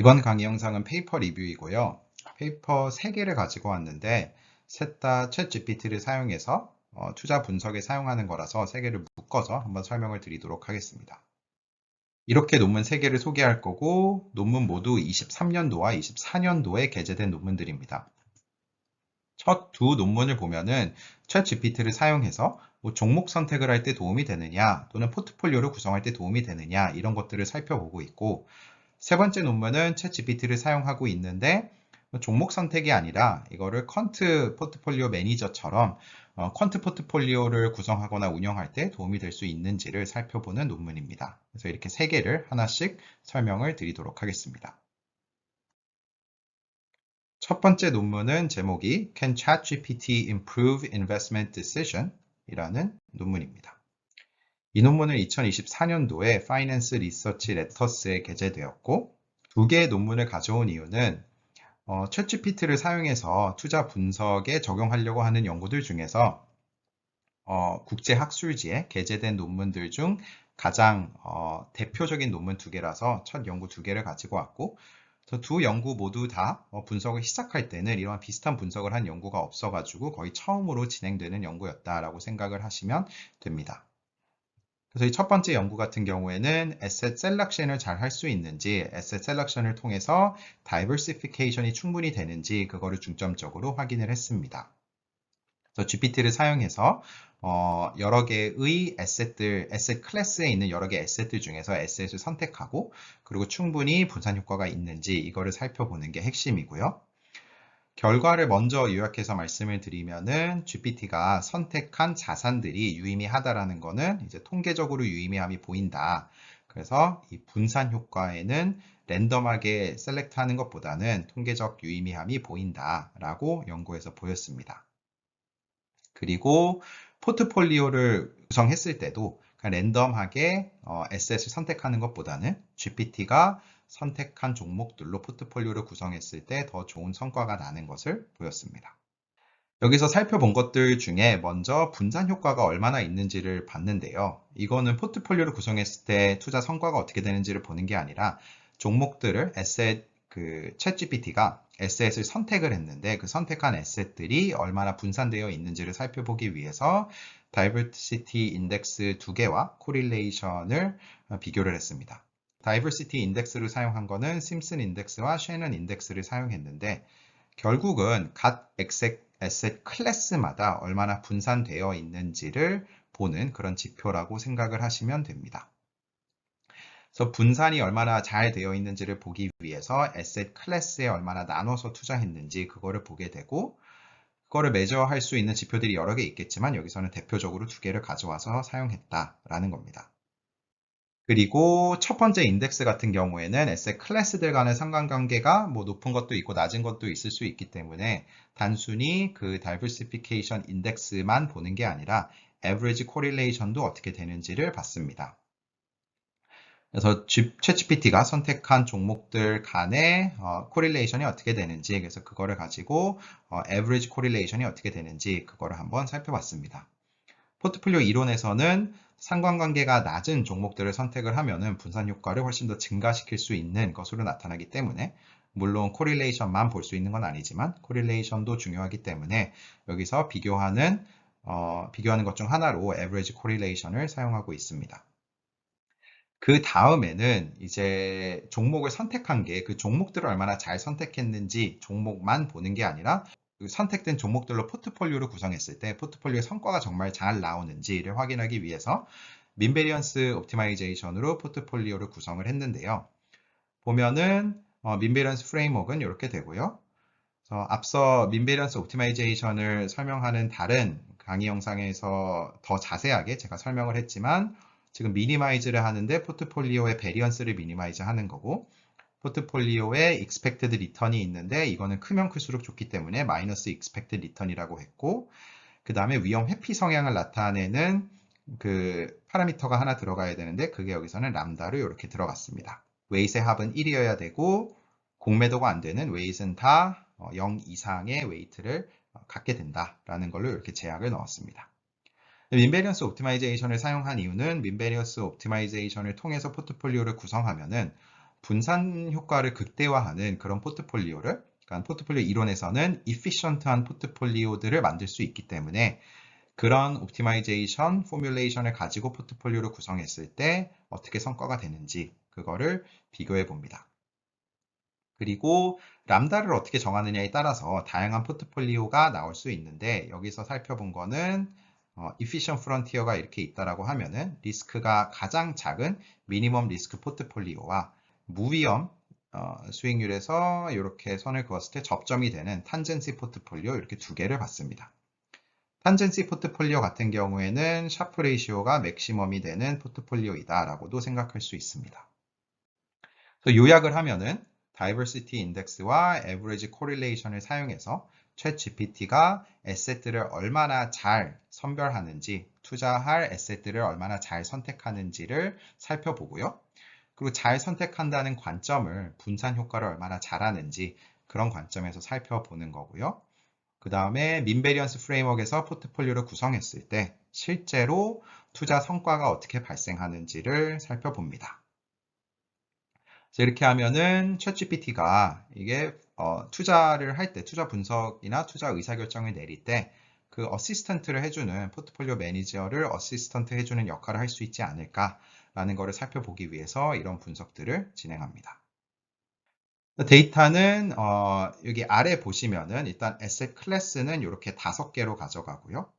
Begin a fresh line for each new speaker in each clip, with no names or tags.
이번 강의 영상은 페이퍼 리뷰이고요. 페이퍼 3개를 가지고 왔는데 셋 다 챗GPT를 사용해서 투자 분석에 사용하는 거라서 3개를 묶어서 한번 설명을 드리도록 하겠습니다. 이렇게 논문 3개를 소개할 거고 논문 모두 23년도와 24년도에 게재된 논문들입니다. 첫 두 논문을 보면은 챗GPT를 사용해서 종목 선택을 할 때 도움이 되느냐 또는 포트폴리오를 구성할 때 도움이 되느냐 이런 것들을 살펴보고 있고, 세 번째 논문은 챗GPT를 사용하고 있는데 종목 선택이 아니라 이거를 퀀트 포트폴리오 매니저처럼 퀀트 포트폴리오를 구성하거나 운영할 때 도움이 될 수 있는지를 살펴보는 논문입니다. 그래서 이렇게 세 개를 하나씩 설명을 드리도록 하겠습니다. 첫 번째 논문은 제목이 Can ChatGPT Improve Investment Decision? 이라는 논문입니다. 이 논문은 2024년도에 Finance Research Letters에 게재되었고, 두 개의 논문을 가져온 이유는 챗GPT를 사용해서 투자 분석에 적용하려고 하는 연구들 중에서 국제 학술지에 게재된 논문들 중 가장 대표적인 논문 두 개라서 첫 연구 두 개를 가지고 왔고, 두 연구 모두 다 분석을 시작할 때는 이러한 비슷한 분석을 한 연구가 없어가지고 거의 처음으로 진행되는 연구였다라고 생각을 하시면 됩니다. 그래서 이 첫 번째 연구 같은 경우에는 에셋 셀렉션을 잘 할 수 있는지, 에셋 셀렉션을 통해서 다이버시피케이션이 충분히 되는지 그거를 중점적으로 확인을 했습니다. 그래서 GPT를 사용해서 여러 개의 에셋 클래스에 있는 여러 개의 에셋들 중에서 에셋을 선택하고, 그리고 충분히 분산 효과가 있는지 이거를 살펴보는 게 핵심이고요. 결과를 먼저 요약해서 말씀을 드리면은 GPT가 선택한 자산들이 유의미하다라는 거는 이제 통계적으로 유의미함이 보인다. 그래서 이 분산 효과에는 랜덤하게 셀렉트하는 것보다는 통계적 유의미함이 보인다라고 연구에서 보였습니다. 그리고 포트폴리오를 구성했을 때도 랜덤하게 에셋을 선택하는 것보다는 GPT가 선택한 종목들로 포트폴리오를 구성했을 때 더 좋은 성과가 나는 것을 보였습니다. 여기서 살펴본 것들 중에 먼저 분산 효과가 얼마나 있는지를 봤는데요. 이거는 포트폴리오를 구성했을 때 투자 성과가 어떻게 되는지를 보는 게 아니라 종목들을 챗GPT가 에셋을 선택을 했는데 그 선택한 에셋들이 얼마나 분산되어 있는지를 살펴보기 위해서 다이버시티 인덱스 두 개와 코릴레이션을 비교를 했습니다. 다이버시티 인덱스를 사용한 거는 심슨 인덱스와 셰넌 인덱스를 사용했는데, 결국은 각 에셋 클래스마다 얼마나 분산되어 있는지를 보는 그런 지표라고 생각을 하시면 됩니다. 그래서 분산이 얼마나 잘 되어 있는지를 보기 위해서 에셋 클래스에 얼마나 나눠서 투자했는지 그거를 보게 되고, 그거를 매저할 수 있는 지표들이 여러 개 있겠지만 여기서는 대표적으로 두 개를 가져와서 사용했다라는 겁니다. 그리고 첫 번째 인덱스 같은 경우에는 에셋 클래스들 간의 상관관계가 높은 것도 있고 낮은 것도 있을 수 있기 때문에 단순히 그 다이버시피케이션 인덱스만 보는 게 아니라 에버리지 코릴레이션도 어떻게 되는지를 봤습니다. 그래서 챗GPT가 선택한 종목들 간의 코릴레이션이 어떻게 되는지, 그래서 그거를 가지고 에버리지 코릴레이션이 어떻게 되는지 그거를 한번 살펴봤습니다. 포트폴리오 이론에서는 상관관계가 낮은 종목들을 선택을 하면은 분산 효과를 훨씬 더 증가시킬 수 있는 것으로 나타나기 때문에, 물론 코릴레이션만 볼 수 있는 건 아니지만 코릴레이션도 중요하기 때문에 여기서 비교하는 것 중 하나로 average correlation을 사용하고 있습니다. 그 다음에는 이제 종목을 선택한 게 그 종목들을 얼마나 잘 선택했는지 종목만 보는 게 아니라 그 선택된 종목들로 포트폴리오를 구성했을 때 포트폴리오의 성과가 정말 잘 나오는지를 확인하기 위해서 민베리언스 옵티마이제이션으로 포트폴리오를 구성을 했는데요. 보면은 민베리언스 프레임워크는 이렇게 되고요. 그래서 앞서 민베리언스 옵티마이제이션을 설명하는 다른 강의 영상에서 더 자세하게 제가 설명을 했지만, 지금 미니마이즈를 하는데 포트폴리오의 베리언스를 미니마이즈 하는 거고, 포트폴리오에 expected return이 있는데 이거는 크면 클수록 좋기 때문에 마이너스 expected return이라고 했고, 그 다음에 위험 회피 성향을 나타내는 그 파라미터가 하나 들어가야 되는데 그게 여기서는 람다로 이렇게 들어갔습니다. 웨이트의 합은 1이어야 되고 공매도가 안 되는 웨이트는 다 0 이상의 웨이트를 갖게 된다라는 걸로 이렇게 제약을 넣었습니다. 민베리언스 옵티마이제이션을 사용한 이유는 민베리언스 옵티마이제이션을 통해서 포트폴리오를 구성하면은 분산 효과를 극대화하는 그런 포트폴리오를, 그러니까 포트폴리오 이론에서는 efficient한 포트폴리오들을 만들 수 있기 때문에 그런 옵티마이제이션 포뮬레이션을 가지고 포트폴리오를 구성했을 때 어떻게 성과가 되는지 그거를 비교해 봅니다. 그리고 람다를 어떻게 정하느냐에 따라서 다양한 포트폴리오가 나올 수 있는데, 여기서 살펴본 거는 efficient frontier가 이렇게 있다라고 하면은 리스크가 가장 작은 미니멈 리스크 포트폴리오와 무위험 수익률에서 이렇게 선을 그었을 때 접점이 되는 탄젠시 포트폴리오, 이렇게 두 개를 봤습니다. 탄젠시 포트폴리오 같은 경우에는 샤프 레이시오가 맥시멈이 되는 포트폴리오이다라고도 생각할 수 있습니다. 그래서 요약을 하면은 다이버시티 인덱스와 에버리지 코릴레이션을 사용해서 챗 GPT가 에셋들을 얼마나 잘 선별하는지, 투자할 에셋들을 얼마나 잘 선택하는지를 살펴보고요. 그리고 잘 선택한다는 관점을 분산 효과를 얼마나 잘하는지 그런 관점에서 살펴보는 거고요. 그 다음에 민베리언스 프레임워크에서 포트폴리오를 구성했을 때 실제로 투자 성과가 어떻게 발생하는지를 살펴봅니다. 이렇게 하면은 챗GPT가 이게 투자를 할 때, 투자 분석이나 투자 의사결정을 내릴 때 그 어시스턴트를 해주는, 포트폴리오 매니저를 어시스턴트 해주는 역할을 할 수 있지 않을까라는 것을 살펴보기 위해서 이런 분석들을 진행합니다. 데이터는 여기 아래 보시면은 일단 에셋 클래스는 이렇게 5개로 가져가고요.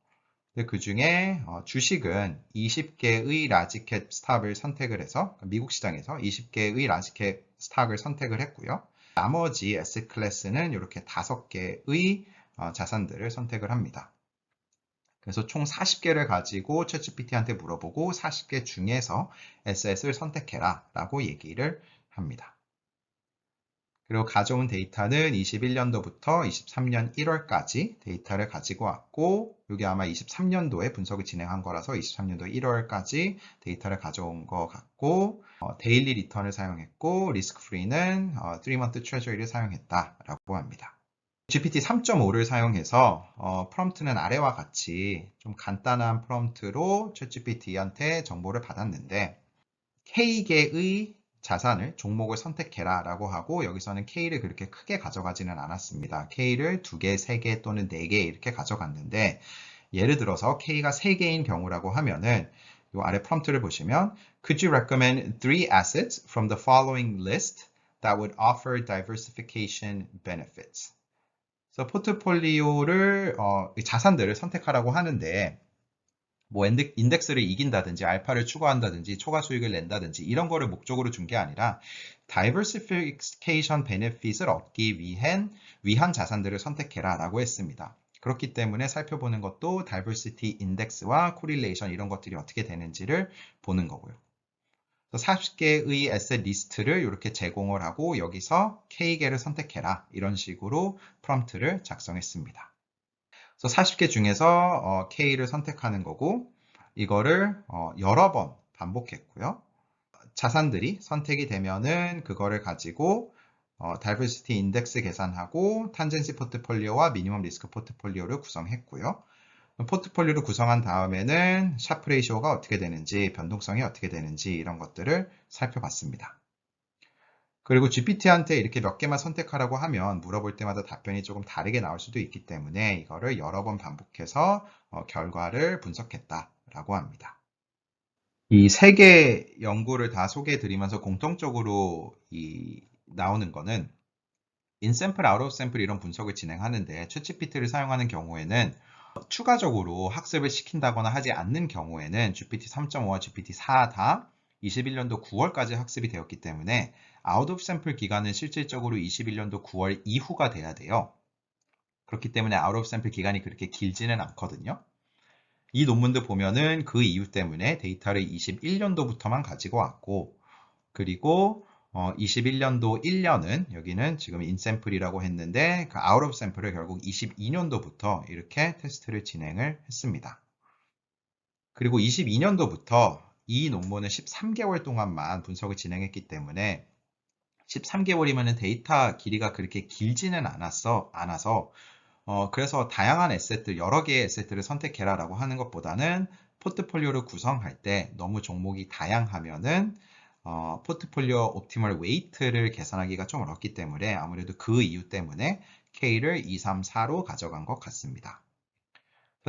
그 중에 주식은 20개의 라지캡 스탁을 선택을 해서, 미국 시장에서 20개의 라지캡 스탁을 선택을 했고요. 나머지 에셋 클래스는 이렇게 5개의 자산들을 선택을 합니다. 그래서 총 40개를 가지고 챗GPT한테 물어보고 40개 중에서 에셋을 선택해라 라고 얘기를 합니다. 그리고 가져온 데이터는 21년도부터 23년 1월까지 데이터를 가지고 왔고, 이게 아마 23년도에 분석을 진행한 거라서 23년도 1월까지 데이터를 가져온 것 같고, 데일리 리턴을 사용했고, 리스크 프리는 3month treasury를 사용했다라고 합니다. GPT 3.5를 사용해서 프롬프트는 아래와 같이 좀 간단한 프롬프트로 챗GPT한테 정보를 받았는데, K개의 자산을, 종목을 선택해라 라고 하고, 여기서는 K를 그렇게 크게 가져가지는 않았습니다. K를 2개, 3개 또는 4개 이렇게 가져갔는데, 예를 들어서 K가 3개인 경우라고 하면은 이 아래 프롬프트를 보시면 Could you recommend 3 assets from the following list that would offer diversification benefits? 그래서 포트폴리오를 자산들을 선택하라고 하는데, 뭐 인덱스를 이긴다든지 알파를 추구한다든지 초과 수익을 낸다든지 이런 거를 목적으로 준 게 아니라 다이버시피케이션 베네핏을 얻기 위한 자산들을 선택해라 라고 했습니다. 그렇기 때문에 살펴보는 것도 다이버시티 인덱스와 코릴레이션 이런 것들이 어떻게 되는지를 보는 거고요. 40개의 에셋 리스트를 이렇게 제공을 하고 여기서 K개를 선택해라 이런 식으로 프롬프트를 작성했습니다. 그래서 40개 중에서 K를 선택하는 거고, 이거를 여러 번 반복했고요. 자산들이 선택이 되면은 그거를 가지고 다이버시티 인덱스 계산하고 탄젠시 포트폴리오와 미니멈 리스크 포트폴리오를 구성했고요. 포트폴리오를 구성한 다음에는 샤프 레이시오가 어떻게 되는지, 변동성이 어떻게 되는지 이런 것들을 살펴봤습니다. 그리고 GPT한테 이렇게 몇 개만 선택하라고 하면 물어볼 때마다 답변이 조금 다르게 나올 수도 있기 때문에 이거를 여러 번 반복해서 결과를 분석했다라고 합니다. 이 3개 연구를 다 소개해 드리면서 공통적으로 나오는 거는 인샘플, 아웃오샘플 이런 분석을 진행하는데 챗GPT를 사용하는 경우에는 추가적으로 학습을 시킨다거나 하지 않는 경우에는 GPT 3.5와 GPT 4 다 21년도 9월까지 학습이 되었기 때문에 아웃 오브 샘플 기간은 실질적으로 21년도 9월 이후가 돼야 돼요. 그렇기 때문에 아웃 오브 샘플 기간이 그렇게 길지는 않거든요. 이 논문도 보면은 그 이유 때문에 데이터를 21년도부터만 가지고 왔고, 그리고 21년도 1년은 여기는 지금 인샘플이라고 했는데 그 아웃 오브 샘플을 결국 22년도부터 이렇게 테스트를 진행을 했습니다. 그리고 22년도부터 이 논문은 13개월 동안만 분석을 진행했기 때문에 13개월이면 데이터 길이가 그렇게 길지는 않아서 그래서 다양한 에셋들, 여러 개의 에셋들을 선택해라 라고 하는 것보다는 포트폴리오를 구성할 때 너무 종목이 다양하면은 포트폴리오 옵티멀 웨이트를 계산하기가 좀 어렵기 때문에 아무래도 그 이유 때문에 K를 2, 3, 4로 가져간 것 같습니다.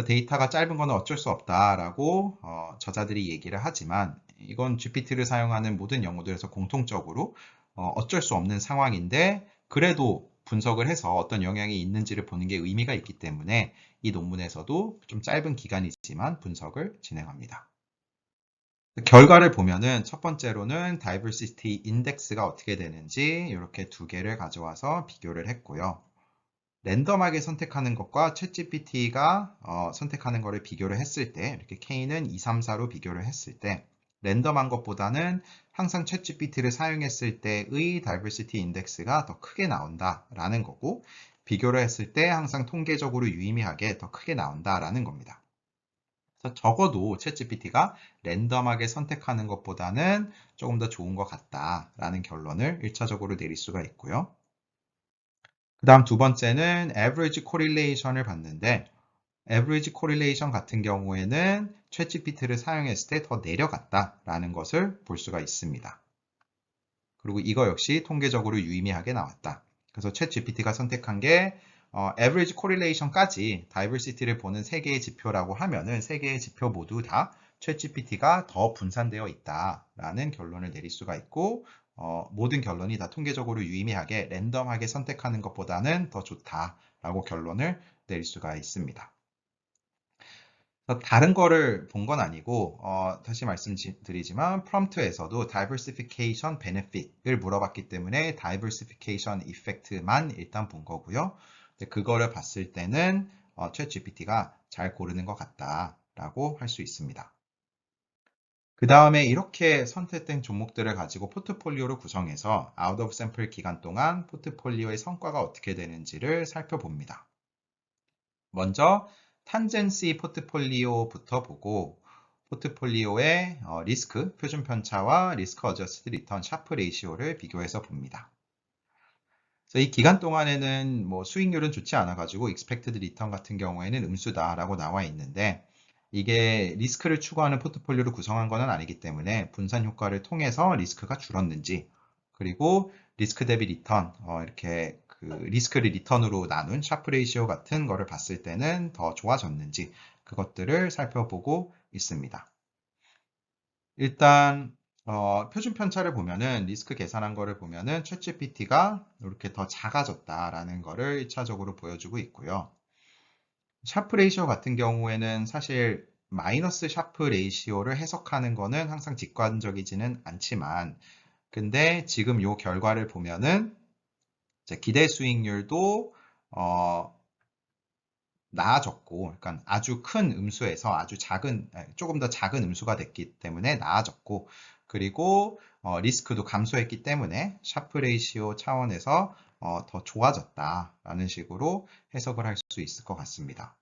데이터가 짧은 거는 어쩔 수 없다라고 저자들이 얘기를 하지만 이건 GPT를 사용하는 모든 연구들에서 공통적으로 어쩔 수 없는 상황인데 그래도 분석을 해서 어떤 영향이 있는지를 보는 게 의미가 있기 때문에 이 논문에서도 좀 짧은 기간이지만 분석을 진행합니다. 결과를 보면은 첫 번째로는 Diversity Index가 어떻게 되는지 이렇게 두 개를 가져와서 비교를 했고요. 랜덤하게 선택하는 것과 챗GPT가 선택하는 것을 비교를 했을 때 이렇게 K는 2, 3, 4로 비교를 했을 때 랜덤한 것보다는 항상 챗GPT를 사용했을 때의 Diversity Index가 더 크게 나온다라는 거고 비교를 했을 때 항상 통계적으로 유의미하게 더 크게 나온다라는 겁니다. 그래서 적어도 챗GPT가 랜덤하게 선택하는 것보다는 조금 더 좋은 것 같다라는 결론을 1차적으로 내릴 수가 있고요. 그 다음 두 번째는 average correlation을 봤는데 average correlation 같은 경우에는 챗GPT를 사용했을 때 더 내려갔다라는 것을 볼 수가 있습니다. 그리고 이거 역시 통계적으로 유의미하게 나왔다. 그래서 챗GPT가 선택한 게 average correlation까지 diversity를 보는 세 개의 지표라고 하면은 세 개의 지표 모두 다 챗GPT가 더 분산되어 있다라는 결론을 내릴 수가 있고 모든 결론이 다 통계적으로 유의미하게 랜덤하게 선택하는 것보다는 더 좋다라고 결론을 내릴 수가 있습니다. 다른 거를 본 건 아니고 다시 말씀드리지만 프롬프트에서도 diversification benefit을 물어봤기 때문에 diversification effect만 일단 본 거고요. 그거를 봤을 때는 챗GPT가 잘 고르는 것 같다라고 할 수 있습니다. 그 다음에 이렇게 선택된 종목들을 가지고 포트폴리오를 구성해서 out of sample 기간 동안 포트폴리오의 성과가 어떻게 되는지를 살펴봅니다. 먼저 탄젠시 포트폴리오부터 보고 포트폴리오의 리스크, 표준 편차와 리스크 어저스트 리턴 샤프 레이시오를 비교해서 봅니다. 그래서 이 기간 동안에는 뭐 수익률은 좋지 않아 가지고 expected return 같은 경우에는 음수다라고 나와 있는데 이게 리스크를 추구하는 포트폴리오를 구성한 것은 아니기 때문에 분산 효과를 통해서 리스크가 줄었는지 그리고 리스크 대비 리턴 이렇게 그 리스크를 리턴으로 나눈 샤프 레이시오 같은 거를 봤을 때는 더 좋아졌는지 그것들을 살펴보고 있습니다. 일단 표준 편차를 보면은 리스크 계산한 거를 보면은 챗GPT가 이렇게 더 작아졌다라는 거를 1차적으로 보여주고 있고요. 샤프 레이시오 같은 경우에는 사실 마이너스 샤프 레이시오를 해석하는 거는 항상 직관적이지는 않지만 근데 지금 요 결과를 보면은 기대 수익률도 나아졌고, 그러니까 아주 큰 음수에서 아주 작은, 조금 더 작은 음수가 됐기 때문에 나아졌고, 그리고 리스크도 감소했기 때문에 샤프 레이시오 차원에서 더 좋아졌다라는 식으로 해석을 할 수 있을 것 같습니다.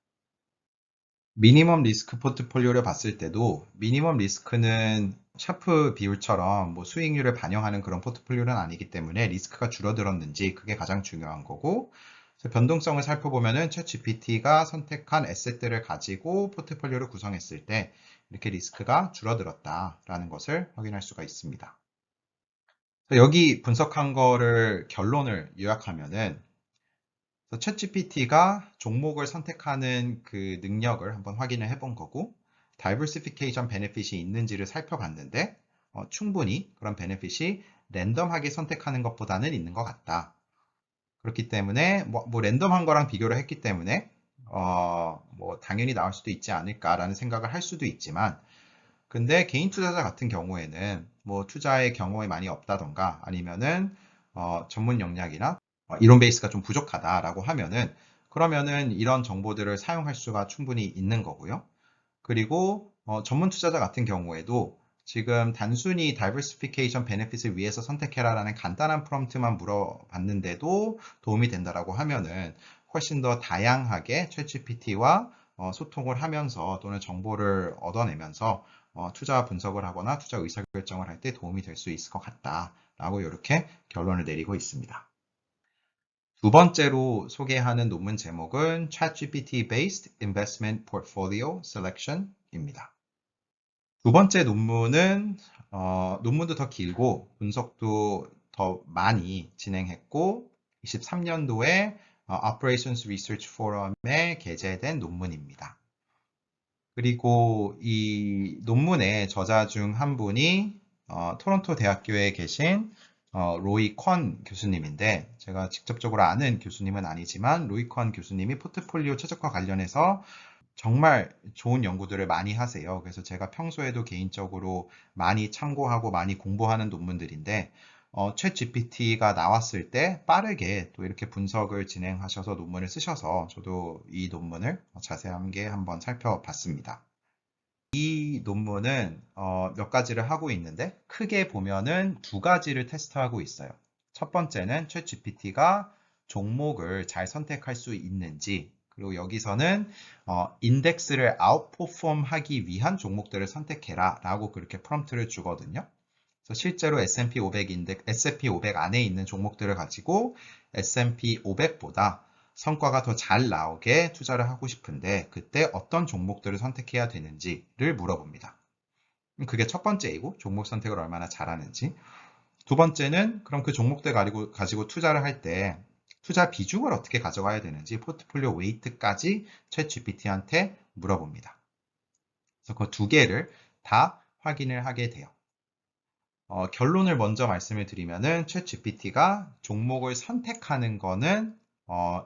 미니멈 리스크 포트폴리오를 봤을 때도 미니멈 리스크는 샤프 비율처럼 뭐 수익률을 반영하는 그런 포트폴리오는 아니기 때문에 리스크가 줄어들었는지 그게 가장 중요한 거고 변동성을 살펴보면은 챗GPT가 선택한 에셋들을 가지고 포트폴리오를 구성했을 때 이렇게 리스크가 줄어들었다라는 것을 확인할 수가 있습니다. 여기 분석한 거를 결론을 요약하면은 챗GPT가 종목을 선택하는 그 능력을 한번 확인을 해본 거고 다이버시피케이션 베네핏이 있는지를 살펴봤는데 충분히 그런 베네핏이 랜덤하게 선택하는 것보다는 있는 것 같다. 그렇기 때문에 뭐 랜덤한 거랑 비교를 했기 때문에 뭐 당연히 나올 수도 있지 않을까라는 생각을 할 수도 있지만 근데 개인 투자자 같은 경우에는 뭐 투자의 경험이 많이 없다던가 아니면은 전문 역량이나 이론 베이스가 좀 부족하다라고 하면은 그러면은 이런 정보들을 사용할 수가 충분히 있는 거고요. 그리고 전문 투자자 같은 경우에도 지금 단순히 다이버시피케이션 베네핏을 위해서 선택해라라는 간단한 프롬프트만 물어봤는데도 도움이 된다라고 하면은 훨씬 더 다양하게 챗GPT와 소통을 하면서 또는 정보를 얻어내면서 투자 분석을 하거나 투자 의사결정을 할 때 도움이 될 수 있을 것 같다라고 이렇게 결론을 내리고 있습니다. 두 번째로 소개하는 논문 제목은 ChatGPT Based Investment Portfolio Selection입니다. 두 번째 논문은 논문도 더 길고 분석도 더 많이 진행했고 23년도에 Operations Research Forum에 게재된 논문입니다. 그리고 이 논문의 저자 중 한 분이 토론토 대학교에 계신 로이 콘 교수님인데, 제가 직접적으로 아는 교수님은 아니지만 로이 콘 교수님이 포트폴리오 최적화 관련해서 정말 좋은 연구들을 많이 하세요. 그래서 제가 평소에도 개인적으로 많이 참고하고 많이 공부하는 논문들인데, 챗 GPT가 나왔을 때 빠르게 또 이렇게 분석을 진행하셔서 논문을 쓰셔서 저도 이 논문을 자세하게 한번 살펴봤습니다. 이 논문은 몇 가지를 하고 있는데, 크게 보면은 두 가지를 테스트하고 있어요. 첫 번째는 챗 GPT가 종목을 잘 선택할 수 있는지, 그리고 여기서는 인덱스를 아웃퍼폼 하기 위한 종목들을 선택해라 라고 그렇게 프롬프트를 주거든요. 그래서 실제로 S&P 500 S&P 500 안에 있는 종목들을 가지고 S&P 500보다 성과가 더 잘 나오게 투자를 하고 싶은데 그때 어떤 종목들을 선택해야 되는지를 물어봅니다. 그게 첫 번째이고, 종목 선택을 얼마나 잘하는지. 두 번째는 그럼 그 종목들 가지고 투자를 할 때 투자 비중을 어떻게 가져가야 되는지, 포트폴리오 웨이트까지 챗 GPT한테 물어봅니다. 그래서 그 두 개를 다 확인을 하게 돼요. 결론을 먼저 말씀을 드리면은 챗 GPT가 종목을 선택하는 거는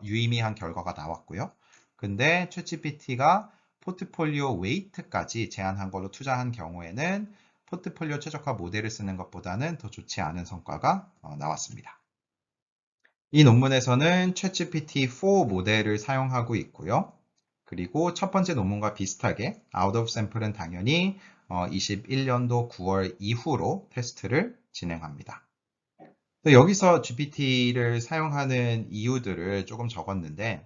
유의미한 결과가 나왔고요. 근데 챗 GPT가 포트폴리오 웨이트까지 제한한 걸로 투자한 경우에는 포트폴리오 최적화 모델을 쓰는 것보다는 더 좋지 않은 성과가 나왔습니다. 이 논문에서는 챗GPT-4 모델을 사용하고 있고요. 그리고 첫 번째 논문과 비슷하게 out of sample은 당연히 21년도 9월 이후로 테스트를 진행합니다. 여기서 GPT를 사용하는 이유들을 조금 적었는데,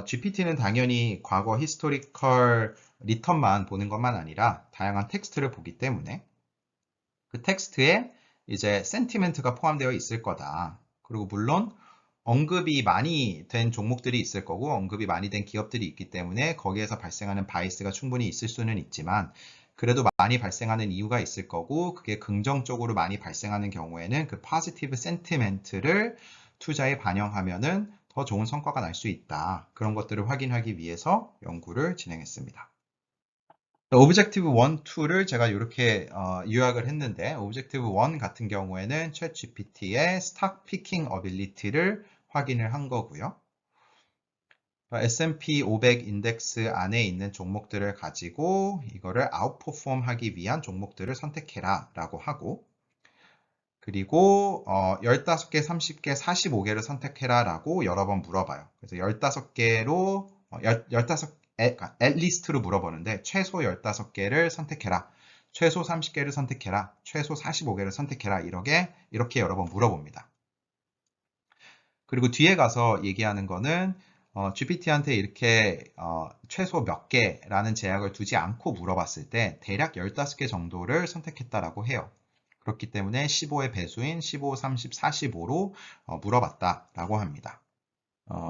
GPT는 당연히 과거 히스토리컬 리턴만 보는 것만 아니라 다양한 텍스트를 보기 때문에 그 텍스트에 이제 센티멘트가 포함되어 있을 거다. 그리고 물론 언급이 많이 된 종목들이 있을 거고 언급이 많이 된 기업들이 있기 때문에 거기에서 발생하는 바이스가 충분히 있을 수는 있지만, 그래도 많이 발생하는 이유가 있을 거고 그게 긍정적으로 많이 발생하는 경우에는 그 포지티브 센티멘트를 투자에 반영하면은 더 좋은 성과가 날 수 있다. 그런 것들을 확인하기 위해서 연구를 진행했습니다. 오브젝티브 1, 2를 제가 이렇게 요약을 했는데, 오브젝티브 1 같은 경우에는 챗 GPT의 스탁 피킹 어빌리티를 확인을 한 거고요. S&P 500 인덱스 안에 있는 종목들을 가지고 이거를 아웃퍼폼 하기 위한 종목들을 선택해라 라고 하고, 그리고 15개, 30개, 45개를 선택해라 라고 여러 번 물어봐요. 그래서 15개로 15 앳리스트로 물어보는데 최소 15개를 선택해라, 최소 30개를 선택해라, 최소 45개를 선택해라, 이렇게 여러 번 물어봅니다. 그리고 뒤에 가서 얘기하는 거는 GPT한테 이렇게 최소 몇 개라는 제약을 두지 않고 물어봤을 때 대략 15개 정도를 선택했다라고 해요. 그렇기 때문에 15의 배수인 15, 30, 45로 물어봤다라고 합니다.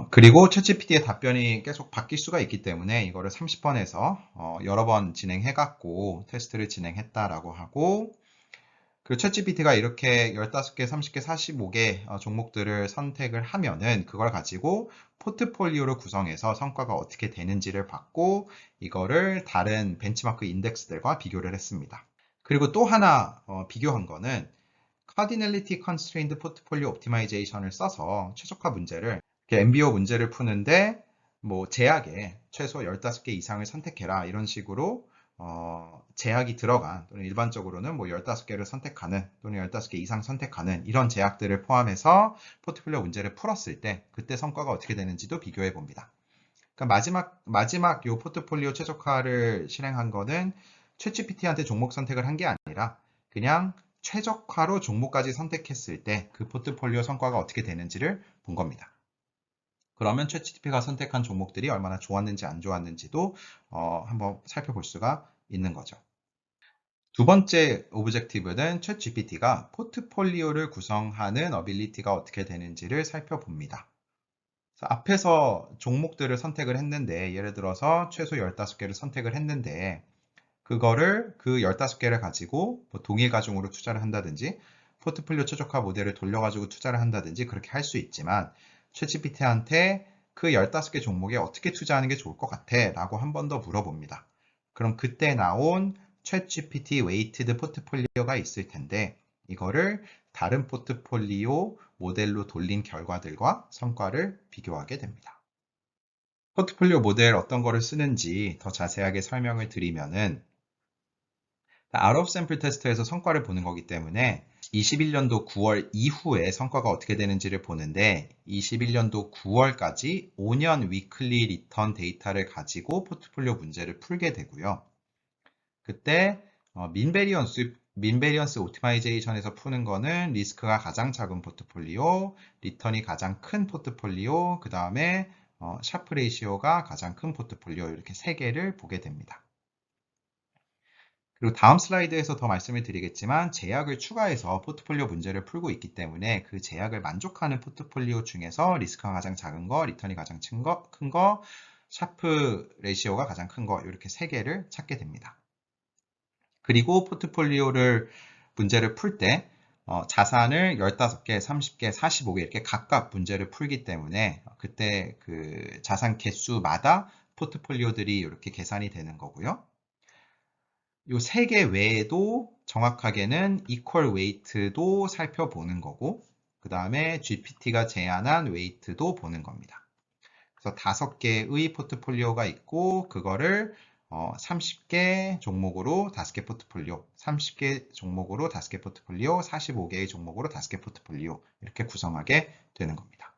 그리고 챗GPT의 답변이 계속 바뀔 수가 있기 때문에 이거를 30번에서 여러 번 진행해갖고 테스트를 진행했다라고 하고, 그리고 챗GPT가 이렇게 15개, 30개, 45개 종목들을 선택을 하면은 그걸 가지고 포트폴리오를 구성해서 성과가 어떻게 되는지를 봤고, 이거를 다른 벤치마크 인덱스들과 비교를 했습니다. 그리고 또 하나 비교한 거는 Cardinality Constrained Portfolio Optimization을 써서 최적화 문제를, MBO 문제를 푸는데 뭐 제약에 최소 15개 이상을 선택해라 이런 식으로 제약이 들어간, 또는 일반적으로는 뭐 15개를 선택하는 또는 15개 이상 선택하는 이런 제약들을 포함해서 포트폴리오 문제를 풀었을 때 그때 성과가 어떻게 되는지도 비교해 봅니다. 그러니까 마지막 요 포트폴리오 최적화를 실행한 거는 챗GPT한테 종목 선택을 한 게 아니라 그냥 최적화로 종목까지 선택했을 때 그 포트폴리오 성과가 어떻게 되는지를 본 겁니다. 그러면 챗GPT가 선택한 종목들이 얼마나 좋았는지 안 좋았는지도 한번 살펴볼 수가 있는 거죠. 두 번째 오브젝티브는 챗GPT가 포트폴리오를 구성하는 어빌리티가 어떻게 되는지를 살펴봅니다. 앞에서 종목들을 선택을 했는데, 예를 들어서 최소 15개를 선택을 했는데 그거를 그 15개를 가지고 뭐 동일 가중으로 투자를 한다든지 포트폴리오 최적화 모델을 돌려가지고 투자를 한다든지 그렇게 할 수 있지만 챗GPT한테 그 15개 종목에 어떻게 투자하는 게 좋을 것 같아? 라고 한 번 더 물어봅니다. 그럼 그때 나온 챗GPT 웨이티드 포트폴리오가 있을 텐데 이거를 다른 포트폴리오 모델로 돌린 결과들과 성과를 비교하게 됩니다. 포트폴리오 모델 어떤 거를 쓰는지 더 자세하게 설명을 드리면은 out of sample 테스트에서 성과를 보는 거기 때문에 21년도 9월 이후에 성과가 어떻게 되는지를 보는데 21년도 9월까지 5년 위클리 리턴 데이터를 가지고 포트폴리오 문제를 풀게 되고요. 그때 민베리언스 오티마이제이션에서 푸는 거는 리스크가 가장 작은 포트폴리오, 리턴이 가장 큰 포트폴리오, 그 다음에 샤프 레이시오가 가장 큰 포트폴리오 이렇게 세 개를 보게 됩니다. 그리고 다음 슬라이드에서 더 말씀을 드리겠지만 제약을 추가해서 포트폴리오 문제를 풀고 있기 때문에 그 제약을 만족하는 포트폴리오 중에서 리스크가 가장 작은 거, 리턴이 가장 큰 거, 샤프 레이시오가 가장 큰 거 이렇게 세 개를 찾게 됩니다. 그리고 포트폴리오를 문제를 풀 때 자산을 15개, 30개, 45개 이렇게 각각 문제를 풀기 때문에 그때 그 자산 개수마다 포트폴리오들이 이렇게 계산이 되는 거고요. 이 세 개 외에도 정확하게는 equal weight도 살펴보는 거고 그 다음에 GPT가 제안한 weight도 보는 겁니다. 그래서 5개의 포트폴리오가 있고 그거를 30개 종목으로 5개 포트폴리오, 30개 종목으로 5개 포트폴리오, 45개의 종목으로 5개 포트폴리오 이렇게 구성하게 되는 겁니다.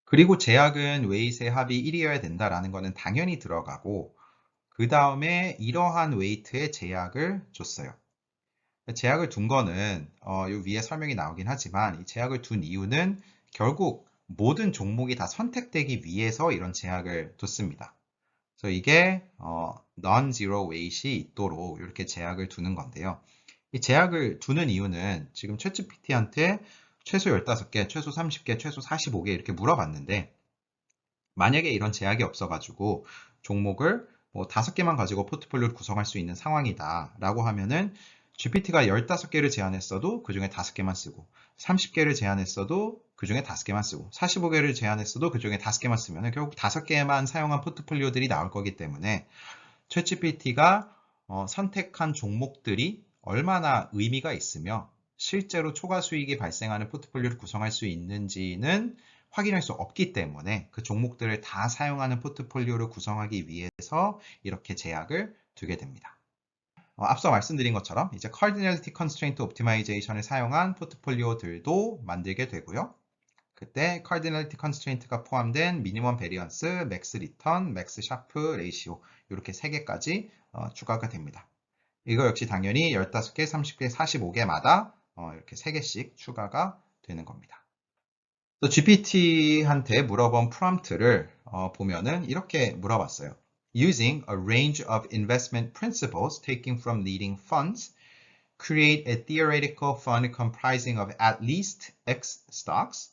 그리고 제약은 웨이트의 합이 1이어야 된다라는 거는 당연히 들어가고 그 다음에 이러한 웨이트의 제약을 줬어요. 제약을 둔 거는 이 위에 설명이 나오긴 하지만 이 제약을 둔 이유는 결국 모든 종목이 다 선택되기 위해서 이런 제약을 뒀습니다. 그래서 이게 non-zero weight이 있도록 이렇게 제약을 두는 건데요. 이 제약을 두는 이유는 지금 챗GPT한테 최소 15개, 최소 30개, 최소 45개 이렇게 물어봤는데 만약에 이런 제약이 없어가지고 종목을 뭐 5개만 가지고 포트폴리오를 구성할 수 있는 상황이다 라고 하면은 GPT가 15개를 제안했어도 그 중에 5개만 쓰고 30개를 제안했어도 그 중에 5개만 쓰고 45개를 제안했어도 그 중에 5개만 쓰면 결국 5개만 사용한 포트폴리오들이 나올 거기 때문에 챗GPT가 선택한 종목들이 얼마나 의미가 있으며 실제로 초과 수익이 발생하는 포트폴리오를 구성할 수 있는지는 확인할 수 없기 때문에 그 종목들을 다 사용하는 포트폴리오를 구성하기 위해서 이렇게 제약을 두게 됩니다. 앞서 말씀드린 것처럼 이제 Cardinality Constraint Optimization을 사용한 포트폴리오들도 만들게 되고요. 그때 Cardinality Constraint가 포함된 Minimum Variance, Max Return, Max Sharpe Ratio 이렇게 3개까지 추가가 됩니다. 이거 역시 당연히 15개, 30개, 45개마다 이렇게 3개씩 추가가 되는 겁니다. 또 GPT한테 물어본 프롬프트를 보면은 이렇게 물어봤어요. Using a range of investment principles taken from leading funds, create a theoretical fund comprising of at least X stocks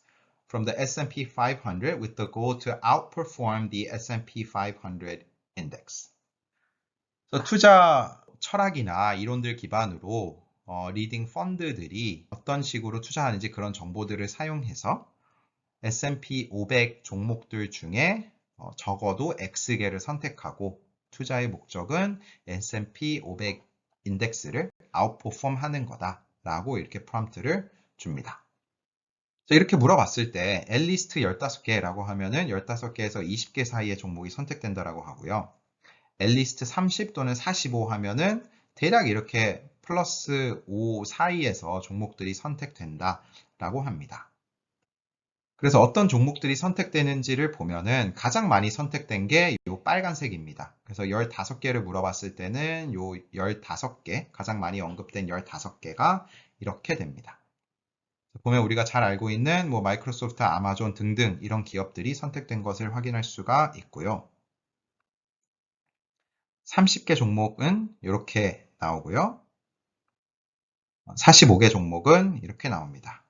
from the S&P 500 with the goal to outperform the S&P 500 index. 투자 철학이나 이론들 기반으로 리딩 펀드들이 어떤 식으로 투자하는지 그런 정보들을 사용해서 S&P 500 종목들 중에 적어도 X개를 선택하고 투자의 목적은 S&P 500 인덱스를 아웃퍼폼 하는 거다라고 이렇게 프롬프트를 줍니다. 이렇게 물어봤을 때 앨리스트 15개라고 하면은 15개에서 20개 사이의 종목이 선택된다라고 하고요. 앨리스트 30 또는 45 하면은 대략 이렇게 플러스 5 사이에서 종목들이 선택된다라고 합니다. 그래서 어떤 종목들이 선택되는지를 보면은 가장 많이 선택된 게 이 빨간색입니다. 그래서 15개를 물어봤을 때는 요 15개, 가장 많이 언급된 15개가 이렇게 됩니다. 보면 우리가 잘 알고 있는 뭐 마이크로소프트, 아마존 등등 이런 기업들이 선택된 것을 확인할 수가 있고요. 30개 종목은 이렇게 나오고요. 45개 종목은 이렇게 나옵니다.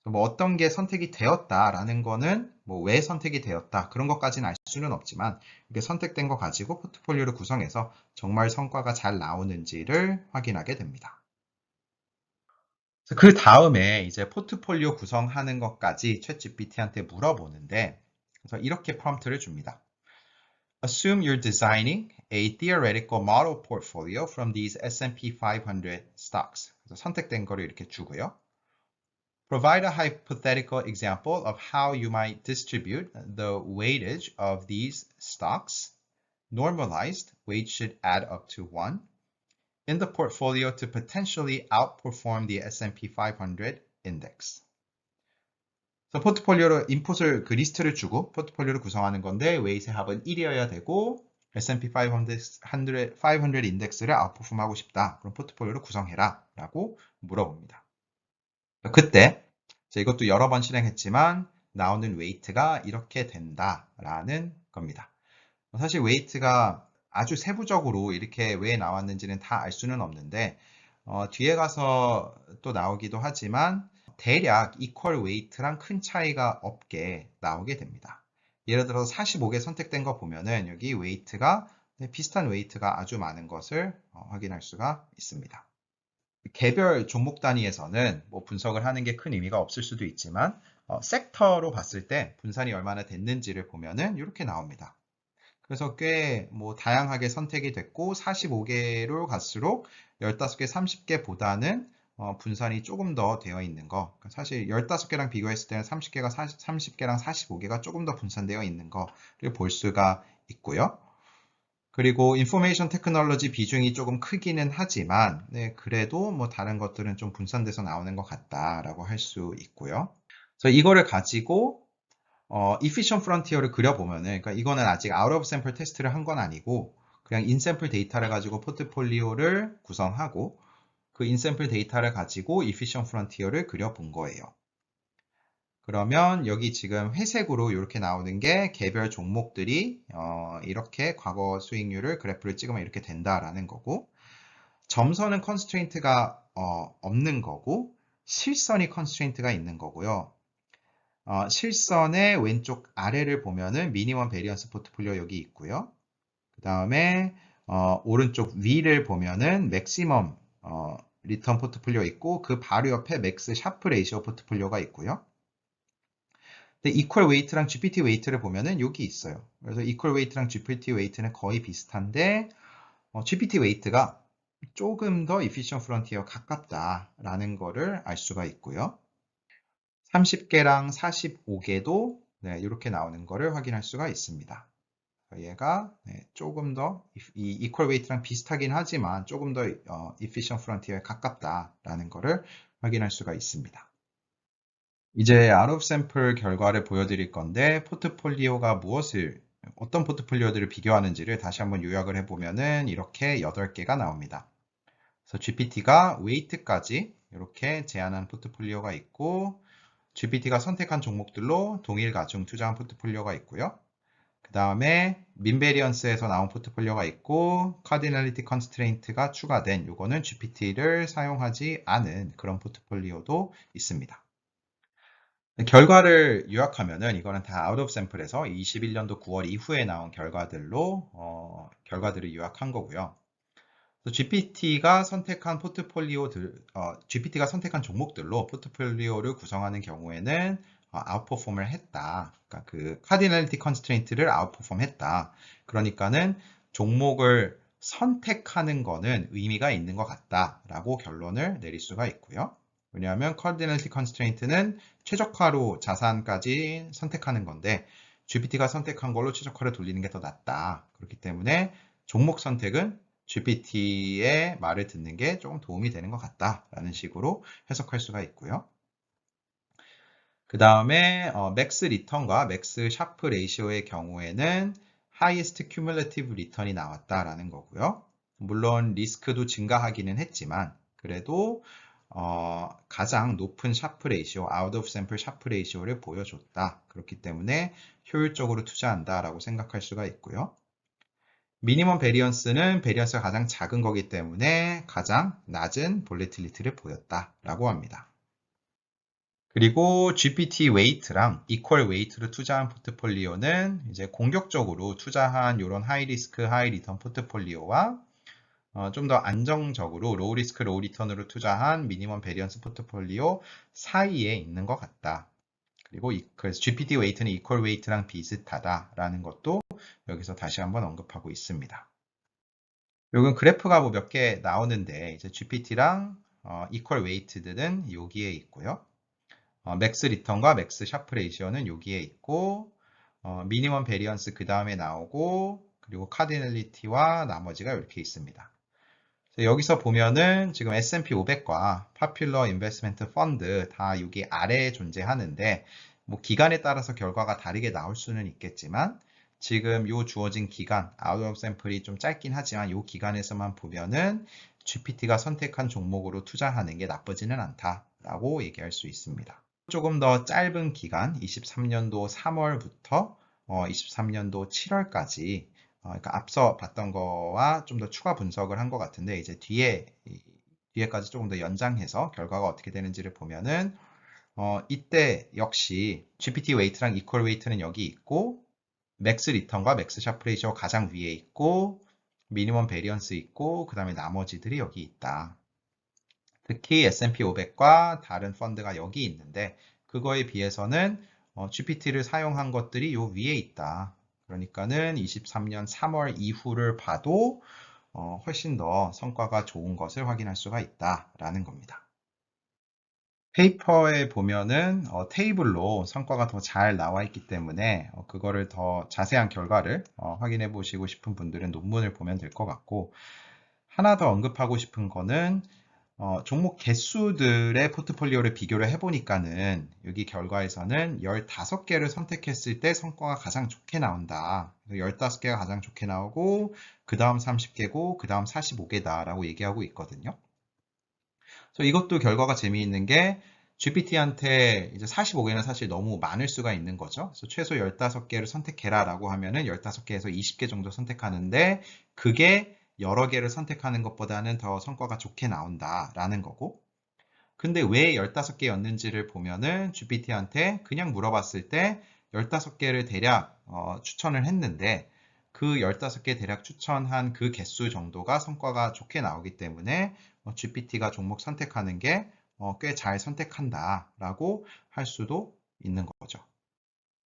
뭐 어떤 게 선택이 되었다라는 거는 뭐 왜 선택이 되었다 그런 것까지는 알 수 수는 없지만 이게 선택된 거 가지고 포트폴리오를 구성해서 정말 성과가 잘 나오는지를 확인하게 됩니다. 그 다음에 이제 포트폴리오 구성하는 것까지 챗GPT한테 물어보는데, 그래서 이렇게 프롬프트를 줍니다. Assume you're designing a theoretical model portfolio from these S&P 500 stocks. 그래서 선택된 거를 이렇게 주고요. Provide a hypothetical example of how you might distribute the weightage of these stocks. Normalized weight should add up to 1. In the portfolio to potentially outperform the S&P 500 index. 그래서 포트폴리오로 인풋을 그 리스트를 주고 포트폴리오를 구성하는 건데 웨이트의 합은 1이어야 되고 S&P 500 인덱스를 아웃퍼폼하고 싶다. 그럼 포트폴리오를 구성해라 라고 물어봅니다. 그때 이것도 여러 번 실행했지만 나오는 웨이트가 이렇게 된다라는 겁니다. 사실 웨이트가 아주 세부적으로 이렇게 왜 나왔는지는 다 알 수는 없는데 뒤에 가서 또 나오기도 하지만 대략 이퀄 웨이트랑 큰 차이가 없게 나오게 됩니다. 예를 들어서 45개 선택된 거 보면은 여기 웨이트가 비슷한 웨이트가 아주 많은 것을 확인할 수가 있습니다. 개별 종목 단위에서는 뭐 분석을 하는 게 큰 의미가 없을 수도 있지만 섹터로 봤을 때 분산이 얼마나 됐는지를 보면은 이렇게 나옵니다. 그래서 꽤 뭐 다양하게 선택이 됐고 45개로 갈수록 15개, 30개보다는 분산이 조금 더 되어 있는 거. 사실 15개랑 비교했을 때는 30개랑 45개가 조금 더 분산되어 있는 거를 볼 수가 있고요. 그리고 인포메이션 테크놀로지 비중이 조금 크기는 하지만 네, 그래도 뭐 다른 것들은 좀 분산돼서 나오는 것 같다라고 할 수 있고요. 그래서 이거를 가지고 efficient frontier를 그려보면은, 그러니까 이거는 아직 out of sample 테스트를 한 건 아니고 그냥 in sample 데이터를 가지고 포트폴리오를 구성하고 그 in sample 데이터를 가지고 efficient frontier를 그려본 거예요. 그러면 여기 지금 회색으로 이렇게 나오는 게 개별 종목들이 이렇게 과거 수익률을 그래프를 찍으면 이렇게 된다라는 거고, 점선은 컨스트레인트가 없는 거고 실선이 컨스트레인트가 있는 거고요. 실선의 왼쪽 아래를 보면은 미니멈 베리언스 포트폴리오 여기 있고요. 그 다음에 오른쪽 위를 보면은 맥시멈 리턴 포트폴리오 있고 그 바로 옆에 맥스 샤프 레이시오 포트폴리오가 있고요. 근데 이퀄 웨이트랑 GPT 웨이트를 보면은 여기 있어요. 그래서 이퀄 웨이트랑 GPT 웨이트는 거의 비슷한데 GPT 웨이트가 조금 더 efficient frontier 가깝다라는 거를 알 수가 있고요. 30개랑 45개도 네, 이렇게 나오는 거를 확인할 수가 있습니다. 얘가 조금 더 이 equal weight랑 비슷하긴 하지만 조금 더 efficient frontier에 가깝다라는 거를 확인할 수가 있습니다. 이제 out of sample 결과를 보여드릴 건데 포트폴리오가 어떤 포트폴리오들을 비교하는지를 다시 한번 요약을 해보면은 이렇게 8개가 나옵니다. 그래서 GPT가 weight까지 이렇게 제한한 포트폴리오가 있고 GPT가 선택한 종목들로 동일 가중 투자한 포트폴리오가 있고요. 그 다음에 민베리언스에서 나온 포트폴리오가 있고 카디널리티 컨스트레인트가 추가된 요거는 GPT를 사용하지 않은 그런 포트폴리오도 있습니다. 결과를 요약하면은 이거는 다 out of sample에서 21년도 9월 이후에 나온 결과들을 요약한 거고요. GPT가 선택한 GPT가 선택한 종목들로 포트폴리오를 구성하는 경우에는 아웃퍼폼을 했다. 그러니까 그 카디널리티 컨스트레인트를 아웃퍼폼 했다. 그러니까는 종목을 선택하는 거는 의미가 있는 것 같다라고 결론을 내릴 수가 있고요. 왜냐하면 카디널리티 컨스트레인트는 최적화로 자산까지 선택하는 건데 GPT가 선택한 걸로 최적화를 돌리는 게 더 낫다. 그렇기 때문에 종목 선택은 GPT의 말을 듣는 게 조금 도움이 되는 것 같다라는 식으로 해석할 수가 있고요. 그 다음에 맥스 리턴과 맥스 샤프 레이시오의 경우에는 highest cumulative return이 나왔다라는 거고요. 물론 리스크도 증가하기는 했지만 그래도 가장 높은 샤프 레이시오, out of sample 샤프 레이시오를 보여줬다. 그렇기 때문에 효율적으로 투자한다라고 생각할 수가 있고요. 미니멈 베리언스는 베리언스가 가장 작은 거기 때문에 가장 낮은 볼레틸리티를 보였다라고 합니다. 그리고 GPT 웨이트랑 이퀄 웨이트로 투자한 포트폴리오는 이제 공격적으로 투자한 이런 하이 리스크, 하이 리턴 포트폴리오와 좀 더 안정적으로 로우 리스크, 로우 리턴으로 투자한 미니멈 베리언스 포트폴리오 사이에 있는 것 같다. 그리고 그래서 GPT 웨이트는 이퀄 웨이트랑 비슷하다라는 것도 여기서 다시 한번 언급하고 있습니다. 요건 그래프가 뭐 몇 개 나오는데 이제 GPT랑 이퀄 웨이트들은 여기에 있고요. 맥스 리턴과 맥스 샤프 레이시오는 여기에 있고 미니멈 베리언스 그 다음에 나오고 그리고 카디널리티와 나머지가 이렇게 있습니다. 여기서 보면은 지금 S&P 500과 파퓰러 인베스트먼트 펀드 다 여기 아래에 존재하는데 뭐 기간에 따라서 결과가 다르게 나올 수는 있겠지만 지금 요 주어진 기간, 아웃 오브 샘플이 좀 짧긴 하지만 요 기간에서만 보면은 GPT가 선택한 종목으로 투자하는 게 나쁘지는 않다라고 얘기할 수 있습니다. 조금 더 짧은 기간, 23년도 3월부터 23년도 7월까지 그러니까 앞서 봤던 거와 좀 더 추가 분석을 한 것 같은데 이제 뒤에까지 조금 더 연장해서 결과가 어떻게 되는지를 보면은 이때 역시 GPT 웨이트랑 이퀄 웨이트는 여기 있고 맥스 리턴과 맥스 샤프 레이시오 가장 위에 있고 미니멈 베리언스 있고 그 다음에 나머지들이 여기 있다. 특히 S&P 500과 다른 펀드가 여기 있는데 그거에 비해서는 GPT를 사용한 것들이 요 위에 있다. 그러니까는 23년 3월 이후를 봐도 훨씬 더 성과가 좋은 것을 확인할 수가 있다라는 겁니다. 페이퍼에 보면은 테이블로 성과가 더 잘 나와 있기 때문에 그거를 더 자세한 결과를 확인해 보시고 싶은 분들은 논문을 보면 될 것 같고 하나 더 언급하고 싶은 거는 종목 개수들의 포트폴리오를 비교를 해보니까는 여기 결과에서는 15개를 선택했을 때 성과가 가장 좋게 나온다. 15개가 가장 좋게 나오고 그 다음 30개고 그 다음 45개다 라고 얘기하고 있거든요. 그래서 이것도 결과가 재미있는 게 GPT한테 이제 45개는 사실 너무 많을 수가 있는 거죠. 그래서 최소 15개를 선택해라 라고 하면은 15개에서 20개 정도 선택하는데 그게 여러 개를 선택하는 것보다는 더 성과가 좋게 나온다라는 거고. 근데 왜 15개였는지를 보면은 GPT한테 그냥 물어봤을 때 15개를 대략 추천을 했는데 그 15개 대략 추천한 그 개수 정도가 성과가 좋게 나오기 때문에 GPT가 종목 선택하는 게 꽤 잘 선택한다라고 할 수도 있는 거죠.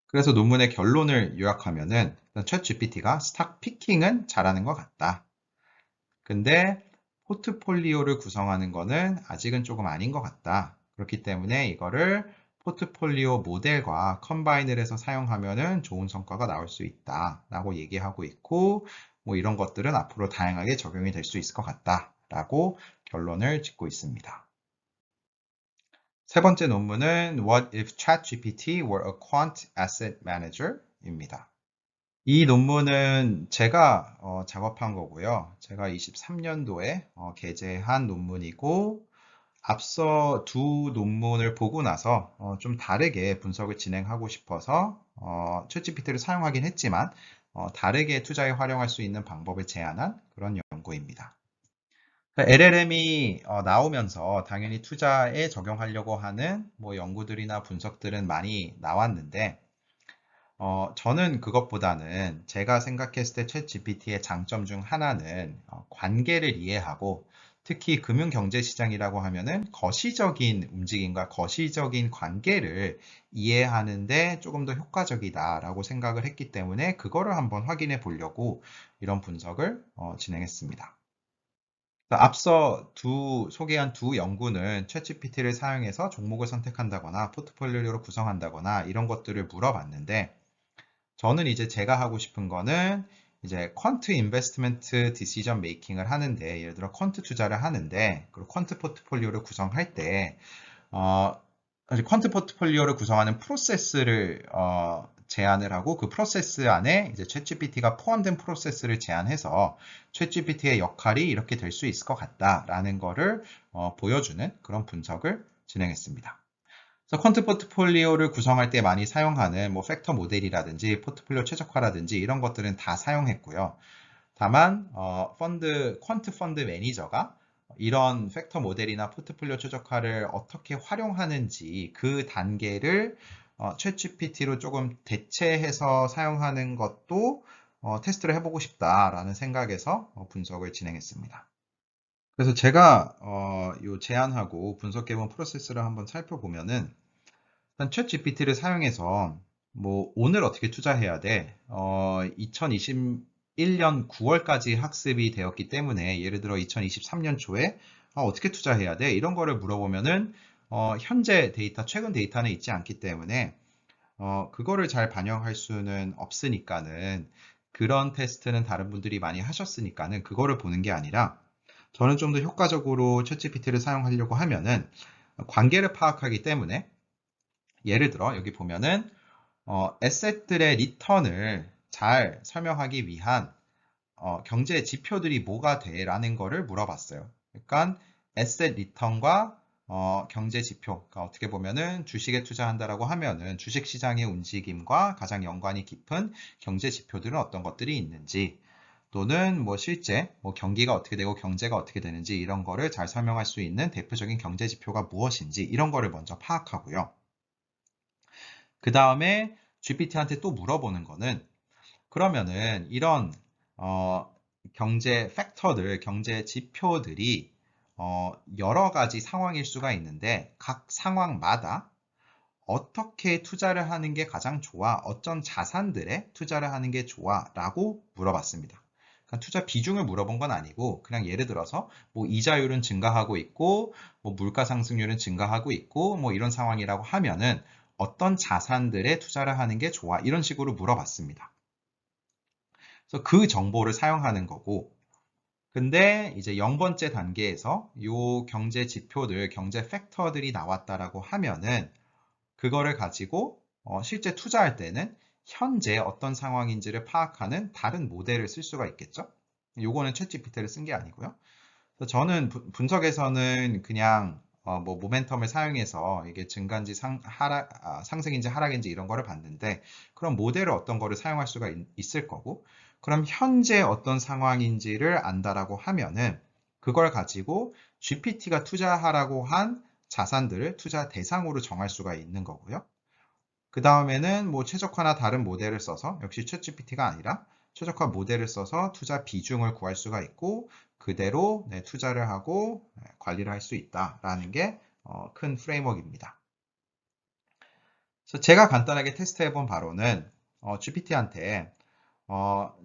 그래서 논문의 결론을 요약하면은 챗 GPT가 스탁 피킹은 잘하는 것 같다. 근데 포트폴리오를 구성하는 거는 아직은 조금 아닌 것 같다. 그렇기 때문에 이거를 포트폴리오 모델과 컴바인을 해서 사용하면은 좋은 성과가 나올 수 있다 라고 얘기하고 있고 뭐 이런 것들은 앞으로 다양하게 적용이 될 수 있을 것 같다 라고 결론을 짓고 있습니다. 세 번째 논문은 What if ChatGPT were a quant asset manager? 입니다. 이 논문은 제가 작업한 거고요. 제가 23년도에 게재한 논문이고 앞서 두 논문을 보고 나서 좀 다르게 분석을 진행하고 싶어서 챗GPT를 사용하긴 했지만 다르게 투자에 활용할 수 있는 방법을 제안한 그런 연구입니다. LLM이 나오면서 당연히 투자에 적용하려고 하는 뭐 연구들이나 분석들은 많이 나왔는데 저는 그것보다는 제가 생각했을 때 챗GPT의 장점 중 하나는 관계를 이해하고 특히 금융경제시장이라고 하면은 거시적인 움직임과 거시적인 관계를 이해하는데 조금 더 효과적이다라고 생각을 했기 때문에 그거를 한번 확인해 보려고 이런 분석을 진행했습니다. 앞서 소개한 두 연구는 챗GPT를 사용해서 종목을 선택한다거나 포트폴리오를 구성한다거나 이런 것들을 물어봤는데 저는 이제 제가 하고 싶은 거는 이제 퀀트 인베스트먼트 디시전 메이킹을 하는데 예를 들어 퀀트 투자를 하는데 그리고 퀀트 포트폴리오를 구성할 때 퀀트 포트폴리오를 구성하는 프로세스를 제안을 하고 그 프로세스 안에 이제 챗GPT가 포함된 프로세스를 제안해서 챗GPT의 역할이 이렇게 될 수 있을 것 같다라는 거를 보여주는 그런 분석을 진행했습니다. 그래서 퀀트 포트폴리오를 구성할 때 많이 사용하는 뭐 팩터 모델이라든지 포트폴리오 최적화라든지 이런 것들은 다 사용했고요. 다만 퀀트 펀드 매니저가 이런 팩터 모델이나 포트폴리오 최적화를 어떻게 활용하는지 그 단계를 챗GPT로 조금 대체해서 사용하는 것도 테스트를 해보고 싶다라는 생각에서 분석을 진행했습니다. 그래서 제가 요 제안하고 분석해본 프로세스를 한번 살펴보면은 일단 챗GPT를 사용해서 뭐 오늘 어떻게 투자해야 돼? 2021년 9월까지 학습이 되었기 때문에 예를 들어 2023년 초에 어떻게 투자해야 돼? 이런 거를 물어보면은 현재 데이터, 최근 데이터는 있지 않기 때문에 그거를 잘 반영할 수는 없으니까는 그런 테스트는 다른 분들이 많이 하셨으니까는 그거를 보는 게 아니라 저는 좀 더 효과적으로 챗GPT를 사용하려고 하면은 관계를 파악하기 때문에 예를 들어 여기 보면은 에셋들의 리턴을 잘 설명하기 위한 경제 지표들이 뭐가 돼? 라는 거를 물어봤어요. 그러니까 에셋 리턴과 경제 지표, 그러니까 어떻게 보면은 주식에 투자한다라고 하면은 주식 시장의 움직임과 가장 연관이 깊은 경제 지표들은 어떤 것들이 있는지, 또는 뭐 실제 뭐 경기가 어떻게 되고 경제가 어떻게 되는지 이런 거를 잘 설명할 수 있는 대표적인 경제 지표가 무엇인지 이런 거를 먼저 파악하고요. 그 다음에 GPT한테 또 물어보는 거는 그러면은 이런 경제 팩터들, 경제 지표들이 여러 가지 상황일 수가 있는데 각 상황마다 어떻게 투자를 하는 게 가장 좋아? 어떤 자산들에 투자를 하는 게 좋아? 라고 물어봤습니다. 그러니까 투자 비중을 물어본 건 아니고 그냥 예를 들어서 뭐 이자율은 증가하고 있고 뭐 물가 상승률은 증가하고 있고 뭐 이런 상황이라고 하면은 어떤 자산들에 투자를 하는 게 좋아? 이런 식으로 물어봤습니다. 그래서 그 정보를 사용하는 거고 근데 이제 0번째 단계에서 요 경제 지표들, 경제 팩터들이 나왔다라고 하면은 그거를 가지고 실제 투자할 때는 현재 어떤 상황인지를 파악하는 다른 모델을 쓸 수가 있겠죠. 요거는 챗GPT를 쓴 게 아니고요. 그래서 저는 분석에서는 그냥 뭐 모멘텀을 사용해서 이게 증가인지 상승인지 하락인지 이런 거를 봤는데 그럼 모델을 어떤 거를 사용할 수가 있을 거고 그럼 현재 어떤 상황인지를 안다라고 하면은 그걸 가지고 GPT가 투자하라고 한 자산들을 투자 대상으로 정할 수가 있는 거고요. 그 다음에는 뭐 최적화나 다른 모델을 써서 역시 챗GPT가 아니라 최적화 모델을 써서 투자 비중을 구할 수가 있고 그대로 투자를 하고 관리를 할 수 있다라는 게 큰 프레임워크입니다. 그래서 제가 간단하게 테스트해 본 바로는 GPT한테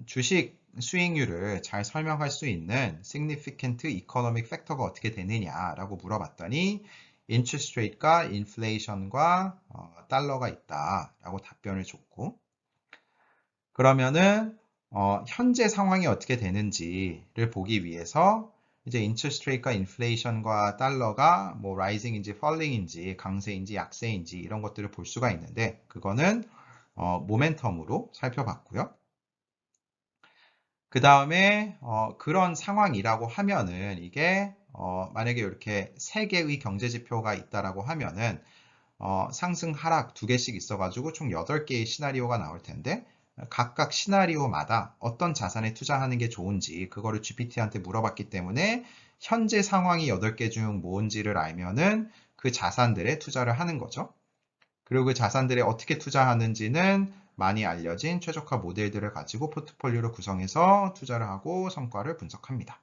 주식 수익률을 잘 설명할 수 있는 significant economic factor가 어떻게 되느냐라고 물어봤더니 interest rate과 inflation과 달러가 있다라고 답변을 줬고 그러면은 현재 상황이 어떻게 되는지를 보기 위해서 이제 interest rate과 inflation과 달러가 뭐 rising인지 falling인지 강세인지 약세인지 이런 것들을 볼 수가 있는데 그거는 모멘텀으로 살펴봤고요. 그 다음에 그런 상황이라고 하면은 이게 만약에 이렇게 세 개의 경제 지표가 있다라고 하면은 상승 하락 두 개씩 있어가지고 총 8개의 시나리오가 나올 텐데 각각 시나리오마다 어떤 자산에 투자하는 게 좋은지 그거를 GPT한테 물어봤기 때문에 현재 상황이 8개 중 뭔지를 알면은 그 자산들에 투자를 하는 거죠. 그리고 그 자산들에 어떻게 투자하는지는 많이 알려진 최적화 모델들을 가지고 포트폴리오를 구성해서 투자를 하고 성과를 분석합니다.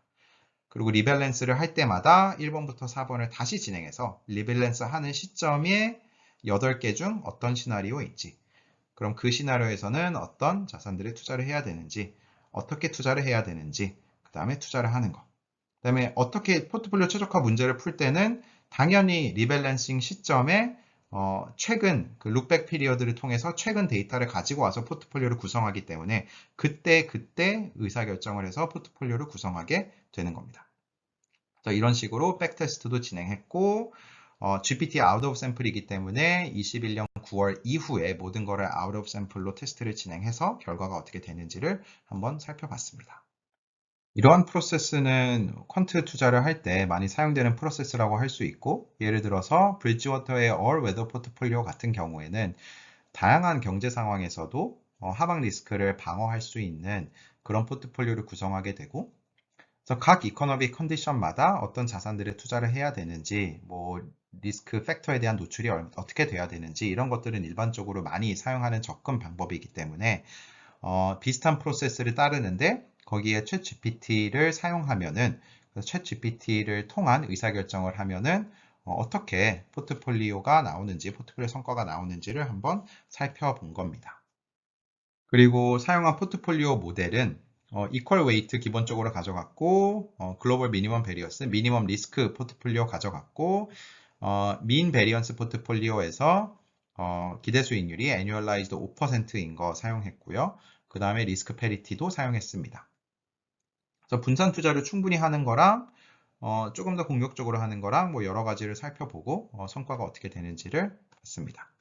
그리고 리밸런스를 할 때마다 1번부터 4번을 다시 진행해서 리밸런스 하는 시점에 8개 중 어떤 시나리오인지 그럼 그 시나리오에서는 어떤 자산들에 투자를 해야 되는지 어떻게 투자를 해야 되는지 그 다음에 투자를 하는 거 그 다음에 어떻게 포트폴리오 최적화 문제를 풀 때는 당연히 리밸런싱 시점에 최근 그 룩백 피리어드를 통해서 최근 데이터를 가지고 와서 포트폴리오를 구성하기 때문에 그때 의사결정을 해서 포트폴리오를 구성하게 되는 겁니다. 그래서 이런 식으로 백테스트도 진행했고 GPT 아웃 오브 샘플이기 때문에 21년 9월 이후에 모든 거를 아웃 오브 샘플로 테스트를 진행해서 결과가 어떻게 되는지를 한번 살펴봤습니다. 이러한 프로세스는 퀀트 투자를 할 때 많이 사용되는 프로세스라고 할 수 있고 예를 들어서 브리지워터의 All Weather 포트폴리오 같은 경우에는 다양한 경제 상황에서도 하방 리스크를 방어할 수 있는 그런 포트폴리오를 구성하게 되고 그래서 각 이코노믹 컨디션마다 어떤 자산들에 투자를 해야 되는지, 뭐 리스크 팩터에 대한 노출이 어떻게 돼야 되는지 이런 것들은 일반적으로 많이 사용하는 접근 방법이기 때문에 비슷한 프로세스를 따르는데 거기에 챗 GPT를 사용하면은 챗 GPT를 통한 의사결정을 하면은 어떻게 포트폴리오가 나오는지, 포트폴리오 성과가 나오는지를 한번 살펴본 겁니다. 그리고 사용한 포트폴리오 모델은 이퀄 웨이트 기본적으로 가져갔고, 글로벌 미니멈 베리어스, 미니멈 리스크 포트폴리오 가져갔고, 민 베리언스 포트폴리오에서 기대 수익률이 애뉴얼라이즈드 5%인 거 사용했고요. 그 다음에 리스크 페리티도 사용했습니다. 그래서 분산 투자를 충분히 하는 거랑 조금 더 공격적으로 하는 거랑 뭐 여러 가지를 살펴보고 성과가 어떻게 되는지를 봤습니다.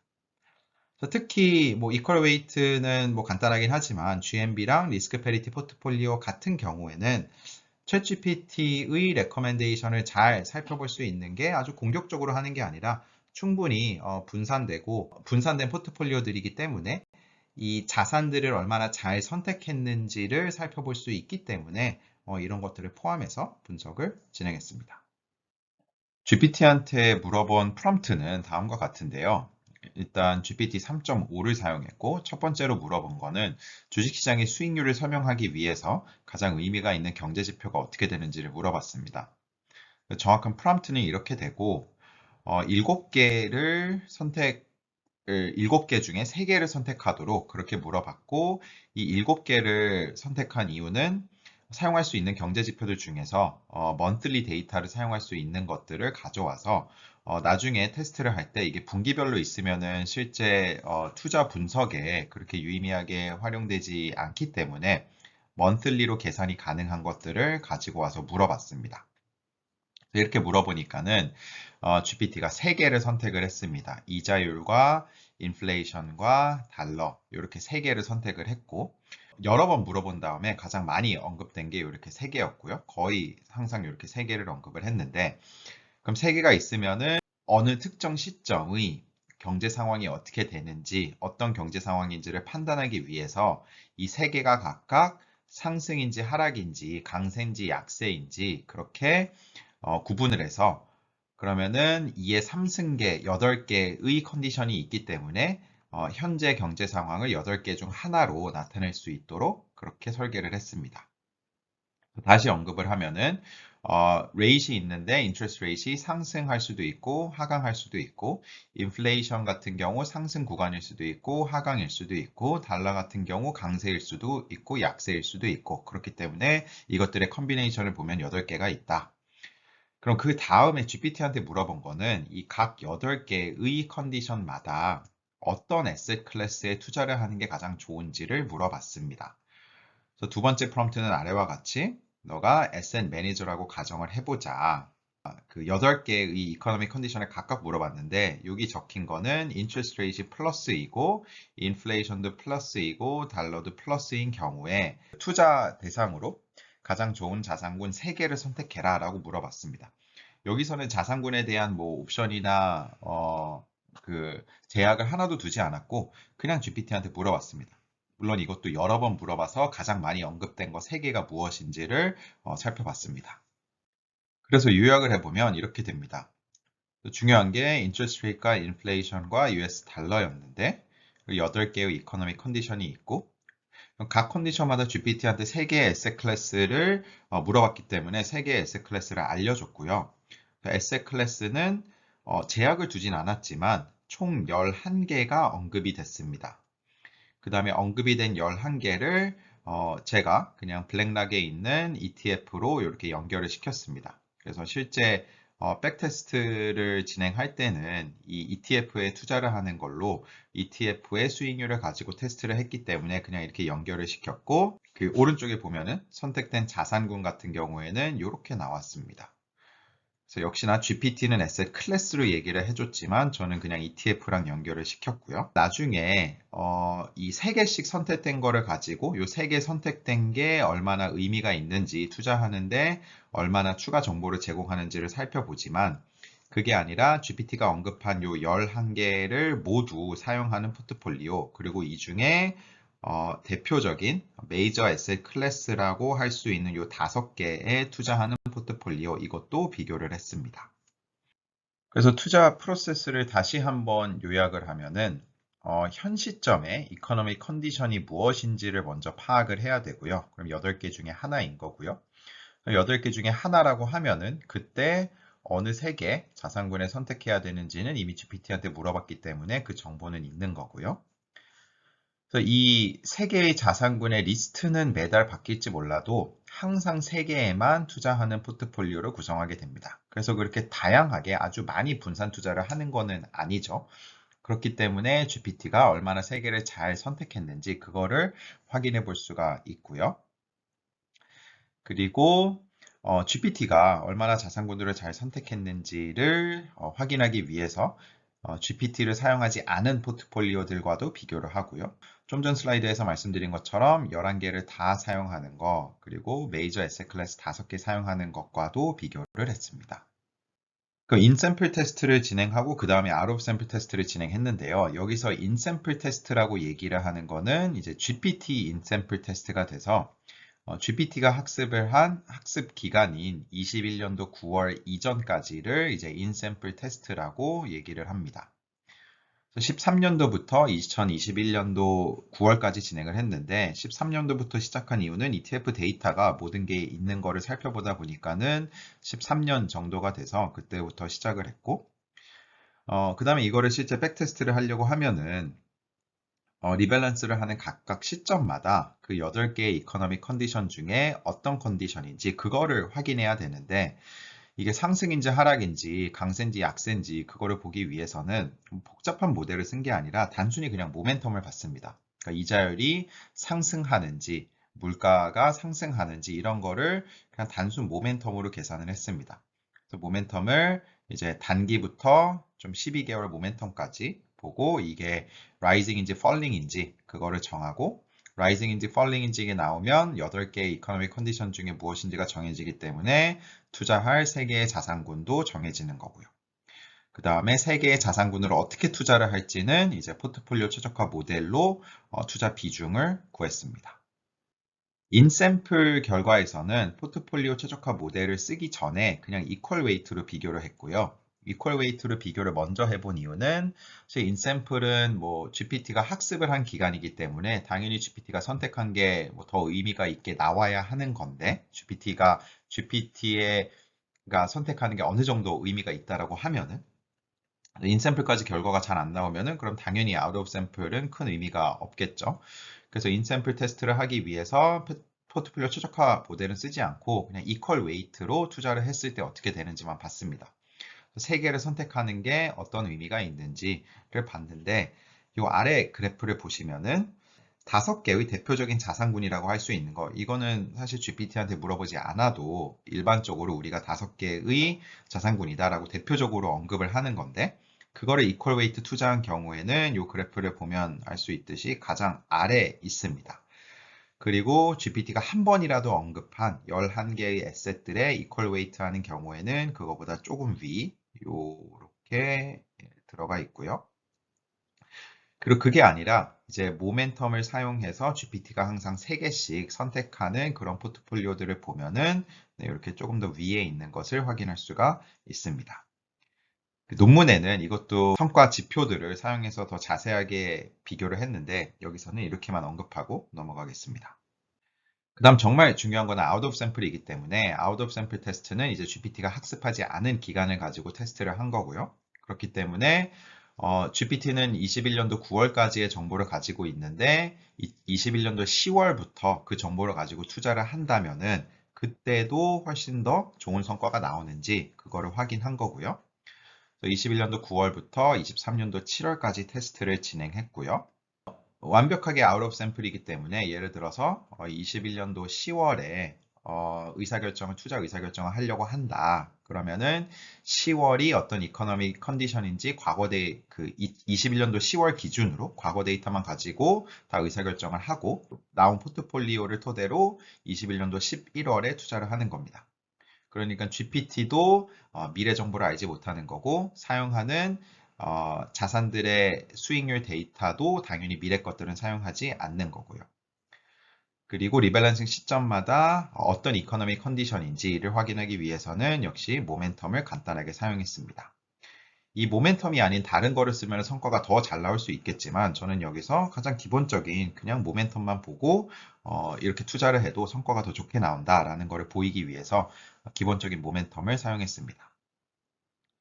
특히 뭐 이퀄 웨이트는 뭐 간단하긴 하지만 GMB랑 리스크 페리티 포트폴리오 같은 경우에는 챗GPT의 레커멘데이션을 잘 살펴볼 수 있는 게 아주 공격적으로 하는 게 아니라 충분히 분산되고 분산된 포트폴리오들이기 때문에 이 자산들을 얼마나 잘 선택했는지를 살펴볼 수 있기 때문에 이런 것들을 포함해서 분석을 진행했습니다. GPT한테 물어본 프롬프트는 다음과 같은데요. 일단 GPT 3.5를 사용했고 첫 번째로 물어본 거는 주식시장의 수익률을 설명하기 위해서 가장 의미가 있는 경제 지표가 어떻게 되는지를 물어봤습니다. 정확한 프롬프트는 이렇게 되고 7개를 선택 7개 중에 3개를 선택하도록 그렇게 물어봤고 이 7개를 선택한 이유는 사용할 수 있는 경제 지표들 중에서 monthly 데이터를 사용할 수 있는 것들을 가져와서 나중에 테스트를 할 때 이게 분기별로 있으면은 실제 투자 분석에 그렇게 유의미하게 활용되지 않기 때문에 monthly로 계산이 가능한 것들을 가지고 와서 물어봤습니다. 이렇게 물어보니까는 GPT가 3개를 선택을 했습니다. 이자율과 인플레이션과 달러 이렇게 3개를 선택을 했고 여러 번 물어본 다음에 가장 많이 언급된 게 이렇게 3개였고요. 거의 항상 이렇게 3개를 언급을 했는데 그럼 3개가 있으면은 어느 특정 시점의 경제 상황이 어떻게 되는지 어떤 경제 상황인지를 판단하기 위해서 이 3개가 각각 상승인지 하락인지 강세인지 약세인지 그렇게 구분을 해서 그러면은 2의 3승계 8개의 컨디션이 있기 때문에 현재 경제 상황을 8개 중 하나로 나타낼 수 있도록 그렇게 설계를 했습니다. 다시 언급을 하면은 레이시 있는데 인트레스트 레이시 상승할 수도 있고 하강할 수도 있고 인플레이션 같은 경우 상승 구간일 수도 있고 하강일 수도 있고 달러 같은 경우 강세일 수도 있고 약세일 수도 있고 그렇기 때문에 이것들의 컨비네이션을 보면 8개가 있다. 그럼 그 다음에 GPT한테 물어본 거는 이 각 8개의 컨디션마다 어떤 에셋 클래스에 투자를 하는 게 가장 좋은지를 물어봤습니다. 그래서 두 번째 프롬프트는 아래와 같이 너가 에셋 매니저라고 가정을 해보자. 그 8개의 이코노미 컨디션을 각각 물어봤는데 여기 적힌 거는 인트레스트 레이트 플러스이고 인플레이션도 플러스이고 달러도 플러스인 경우에 투자 대상으로 가장 좋은 자산군 3개를 선택해라 라고 물어봤습니다. 여기서는 자산군에 대한 뭐 옵션이나 그 제약을 하나도 두지 않았고 그냥 GPT한테 물어봤습니다. 물론 이것도 여러 번 물어봐서 가장 많이 언급된 거 3개가 무엇인지를 살펴봤습니다. 그래서 요약을 해보면 이렇게 됩니다. 중요한 게 인트레스트 레이트과 인플레이션과 US 달러였는데 8개의 이코노미 컨디션이 있고 각 컨디션마다 GPT한테 3개의 에셋 클래스를 물어봤기 때문에 3개의 에셋 클래스를 알려줬고요. 에셋 클래스는 제약을 두진 않았지만 총 11개가 언급이 됐습니다. 그 다음에 언급이 된 11개를 제가 그냥 블랙락에 있는 ETF로 이렇게 연결을 시켰습니다. 그래서 실제 백테스트를 진행할 때는 이 ETF에 투자를 하는 걸로 ETF의 수익률을 가지고 테스트를 했기 때문에 그냥 이렇게 연결을 시켰고 그 오른쪽에 보면은 선택된 자산군 같은 경우에는 이렇게 나왔습니다. 그래서 역시나 GPT는 에셋 클래스로 얘기를 해줬지만 저는 그냥 ETF랑 연결을 시켰고요. 나중에 이 3개씩 선택된 거를 가지고 이 3개 선택된 게 얼마나 의미가 있는지 투자하는데 얼마나 추가 정보를 제공하는지를 살펴보지만 그게 아니라 GPT가 언급한 요 11개를 모두 사용하는 포트폴리오 그리고 이 중에 대표적인 메이저 에셋 클래스라고 할 수 있는 요 5개에 투자하는 포트폴리오 이것도 비교를 했습니다. 그래서 투자 프로세스를 다시 한번 요약을 하면은 현 시점에 이코노믹 컨디션이 무엇인지를 먼저 파악을 해야 되고요. 그럼 8개 중에 하나인 거고요. 8개 중에 하나라고 하면은 그때 어느 3개 자산군을 선택해야 되는지는 이미 GPT한테 물어봤기 때문에 그 정보는 있는 거고요. 그래서 이 3개의 자산군의 리스트는 매달 바뀔지 몰라도 항상 3개에만 투자하는 포트폴리오를 구성하게 됩니다. 그래서 그렇게 다양하게 아주 많이 분산 투자를 하는 거는 아니죠. 그렇기 때문에 GPT가 얼마나 3개를 잘 선택했는지 그거를 확인해 볼 수가 있고요. 그리고 GPT가 얼마나 자산군들을 잘 선택했는지를 확인하기 위해서 GPT를 사용하지 않은 포트폴리오들과도 비교를 하고요. 좀 전 슬라이드에서 말씀드린 것처럼 11개를 다 사용하는 것, 그리고 메이저 에셋 클래스 5개 사용하는 것과도 비교를 했습니다. 그 인샘플 테스트를 진행하고 그 다음에 아웃 오브 샘플 테스트를 진행했는데요. 여기서 인샘플 테스트라고 얘기를 하는 거는 이제 GPT 인샘플 테스트가 돼서 GPT가 학습을 한 학습 기간인 21년도 9월 이전까지를 이제 인샘플 테스트라고 얘기를 합니다. 13년도부터 2021년도 9월까지 진행을 했는데 13년도부터 시작한 이유는 ETF 데이터가 모든 게 있는 거를 살펴보다 보니까는 13년 정도가 돼서 그때부터 시작을 했고 그 다음에 이거를 실제 백테스트를 하려고 하면은 리밸런스를 하는 각각 시점마다 그 8개의 이코노믹 컨디션 중에 어떤 컨디션인지 그거를 확인해야 되는데 이게 상승인지 하락인지 강세인지 약세인지 그거를 보기 위해서는 복잡한 모델을 쓴 게 아니라 단순히 그냥 모멘텀을 봤습니다. 그러니까 이자율이 상승하는지 물가가 상승하는지 이런 거를 그냥 단순 모멘텀으로 계산을 했습니다. 그래서 모멘텀을 이제 단기부터 좀 12개월 모멘텀까지 보고 이게 rising인지 falling인지 그거를 정하고 rising인지 falling인지 이게 나오면 8개의 이코노믹 컨디션 중에 무엇인지가 정해지기 때문에 투자할 3개의 자산군도 정해지는 거고요. 그 다음에 3개의 자산군으로 어떻게 투자를 할지는 이제 포트폴리오 최적화 모델로 투자 비중을 구했습니다. 인샘플 결과에서는 포트폴리오 최적화 모델을 쓰기 전에 그냥 이퀄 웨이트로 비교를 했고요. 이퀄 웨이트로 비교를 먼저 해본 이유는 사실 인샘플은 뭐 GPT가 학습을 한 기간이기 때문에 당연히 GPT가 선택한 게 뭐 더 의미가 있게 나와야 하는 건데 GPT가 선택하는 게 어느 정도 의미가 있다라고 하면은 인샘플까지 결과가 잘 안 나오면은 그럼 당연히 아웃 오브 샘플은 큰 의미가 없겠죠. 그래서 인샘플 테스트를 하기 위해서 포트폴리오 최적화 모델은 쓰지 않고 그냥 이퀄 웨이트로 투자를 했을 때 어떻게 되는지만 봤습니다. 3개를 선택하는 게 어떤 의미가 있는지를 봤는데 이 아래 그래프를 보시면은 5개의 대표적인 자산군이라고 할 수 있는 거 이거는 사실 GPT한테 물어보지 않아도 일반적으로 우리가 5개의 자산군이다라고 대표적으로 언급을 하는 건데 그거를 이퀄 웨이트 투자한 경우에는 이 그래프를 보면 알 수 있듯이 가장 아래에 있습니다. 그리고 GPT가 한 번이라도 언급한 11개의 에셋들의 이퀄 웨이트 하는 경우에는 그거보다 조금 위 요렇게 들어가 있고요. 그리고 그게 아니라 이제 모멘텀을 사용해서 GPT가 항상 3개씩 선택하는 그런 포트폴리오들을 보면은 이렇게 조금 더 위에 있는 것을 확인할 수가 있습니다. 논문에는 이것도 성과 지표들을 사용해서 더 자세하게 비교를 했는데 여기서는 이렇게만 언급하고 넘어가겠습니다. 그 다음 정말 중요한 거는 아웃 오브 샘플이기 때문에 아웃 오브 샘플 테스트는 이제 GPT가 학습하지 않은 기간을 가지고 테스트를 한 거고요. 그렇기 때문에 GPT는 21년도 9월까지의 정보를 가지고 있는데 21년도 10월부터 그 정보를 가지고 투자를 한다면은 그때도 훨씬 더 좋은 성과가 나오는지 그거를 확인한 거고요. 21년도 9월부터 23년도 7월까지 테스트를 진행했고요. 완벽하게 아웃 오브 샘플이기 때문에 예를 들어서 21년도 10월에 투자 의사결정을 하려고 한다. 그러면은 10월이 어떤 이코노믹 컨디션인지 과거 21년도 10월 기준으로 과거 데이터만 가지고 다 의사결정을 하고 나온 포트폴리오를 토대로 21년도 11월에 투자를 하는 겁니다. 그러니까 GPT도 미래 정보를 알지 못하는 거고 사용하는 자산들의 수익률 데이터도 당연히 미래 것들은 사용하지 않는 거고요. 그리고 리밸런싱 시점마다 어떤 이코노미 컨디션인지를 확인하기 위해서는 역시 모멘텀을 간단하게 사용했습니다. 이 모멘텀이 아닌 다른 거를 쓰면 성과가 더 잘 나올 수 있겠지만 저는 여기서 가장 기본적인 그냥 모멘텀만 보고 이렇게 투자를 해도 성과가 더 좋게 나온다라는 것을 보이기 위해서 기본적인 모멘텀을 사용했습니다.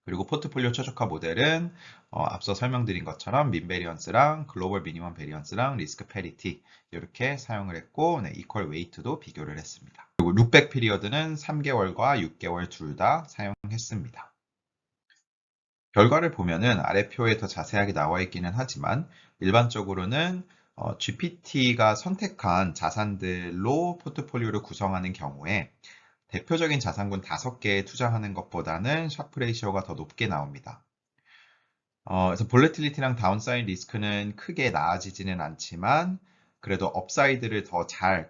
그리고 포트폴리오 최적화 모델은 앞서 설명드린 것처럼 민 베리언스랑 글로벌 미니멈 베리언스랑 리스크 패리티 이렇게 사용을 했고 이퀄 웨이트도 비교를 했습니다. 그리고 룩백 피리어드는 3개월과 6개월 둘 다 사용했습니다. 결과를 보면은 아래 표에 더 자세하게 나와 있기는 하지만 일반적으로는 GPT가 선택한 자산들로 포트폴리오를 구성하는 경우에 대표적인 자산군 5개에 투자하는 것보다는 샤프 레이시오가 더 높게 나옵니다. 그래서 볼레틸리티랑 다운사이드 리스크는 크게 나아지지는 않지만 그래도 업사이드를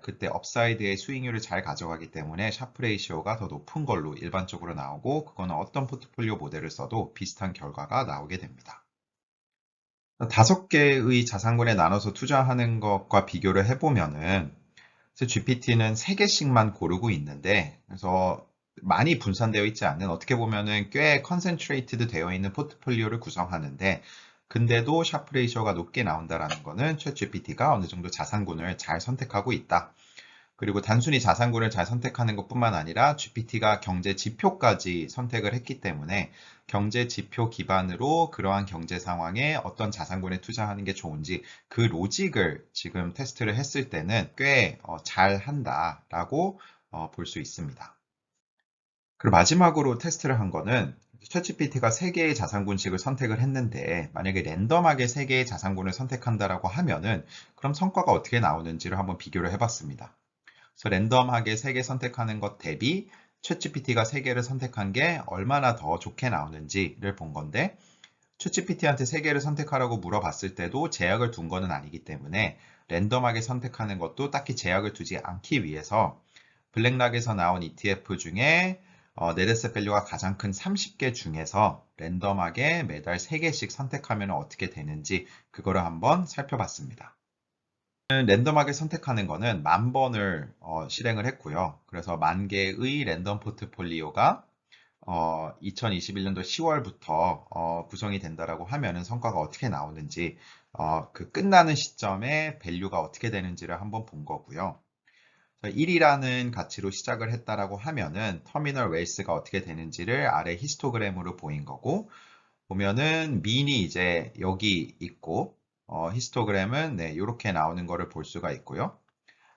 그때 업사이드의 수익률을 잘 가져가기 때문에 샤프 레이시오가 더 높은 걸로 일반적으로 나오고 그거는 어떤 포트폴리오 모델을 써도 비슷한 결과가 나오게 됩니다. 5개의 자산군에 나눠서 투자하는 것과 비교를 해보면은 GPT는 3개씩만 고르고 있는데 그래서 많이 분산되어 있지 않는 어떻게 보면은 꽤 컨센트레이트드 되어 있는 포트폴리오를 구성하는데 근데도 샤프 레이셔가 높게 나온다라는 거는 챗GPT가 어느 정도 자산군을 잘 선택하고 있다. 그리고 단순히 자산군을 잘 선택하는 것뿐만 아니라 GPT가 경제 지표까지 선택을 했기 때문에 경제 지표 기반으로 그러한 경제 상황에 어떤 자산군에 투자하는 게 좋은지 그 로직을 지금 테스트를 했을 때는 꽤 잘한다라고 볼 수 있습니다. 그리고 마지막으로 테스트를 한 거는 챗GPT가 3개의 자산군식을 선택을 했는데 만약에 랜덤하게 3개의 자산군을 선택한다라고 하면은 그럼 성과가 어떻게 나오는지를 한번 비교를 해봤습니다. 그래서 랜덤하게 3개 선택하는 것 대비 챗GPT가 3개를 선택한 게 얼마나 더 좋게 나오는지를 본 건데 챗GPT한테 3개를 선택하라고 물어봤을 때도 제약을 둔 거는 아니기 때문에 랜덤하게 선택하는 것도 딱히 제약을 두지 않기 위해서 블랙락에서 나온 ETF 중에 네드셋 밸류가 가장 큰 30개 중에서 랜덤하게 매달 3개씩 선택하면 어떻게 되는지 그거를 한번 살펴봤습니다. 랜덤하게 선택하는 거는 10,000번을 실행을 했고요. 그래서 10,000개의 랜덤 포트폴리오가 2021년도 10월부터 구성이 된다라고 하면은 성과가 어떻게 나오는지 그 끝나는 시점에 밸류가 어떻게 되는지를 한번 본 거고요. 1이라는 가치로 시작을 했다라고 하면은 터미널 웨이스가 어떻게 되는지를 아래 히스토그램으로 보인 거고 보면은 민이 이제 여기 있고 히스토그램은 이렇게 나오는 거를 볼 수가 있고요.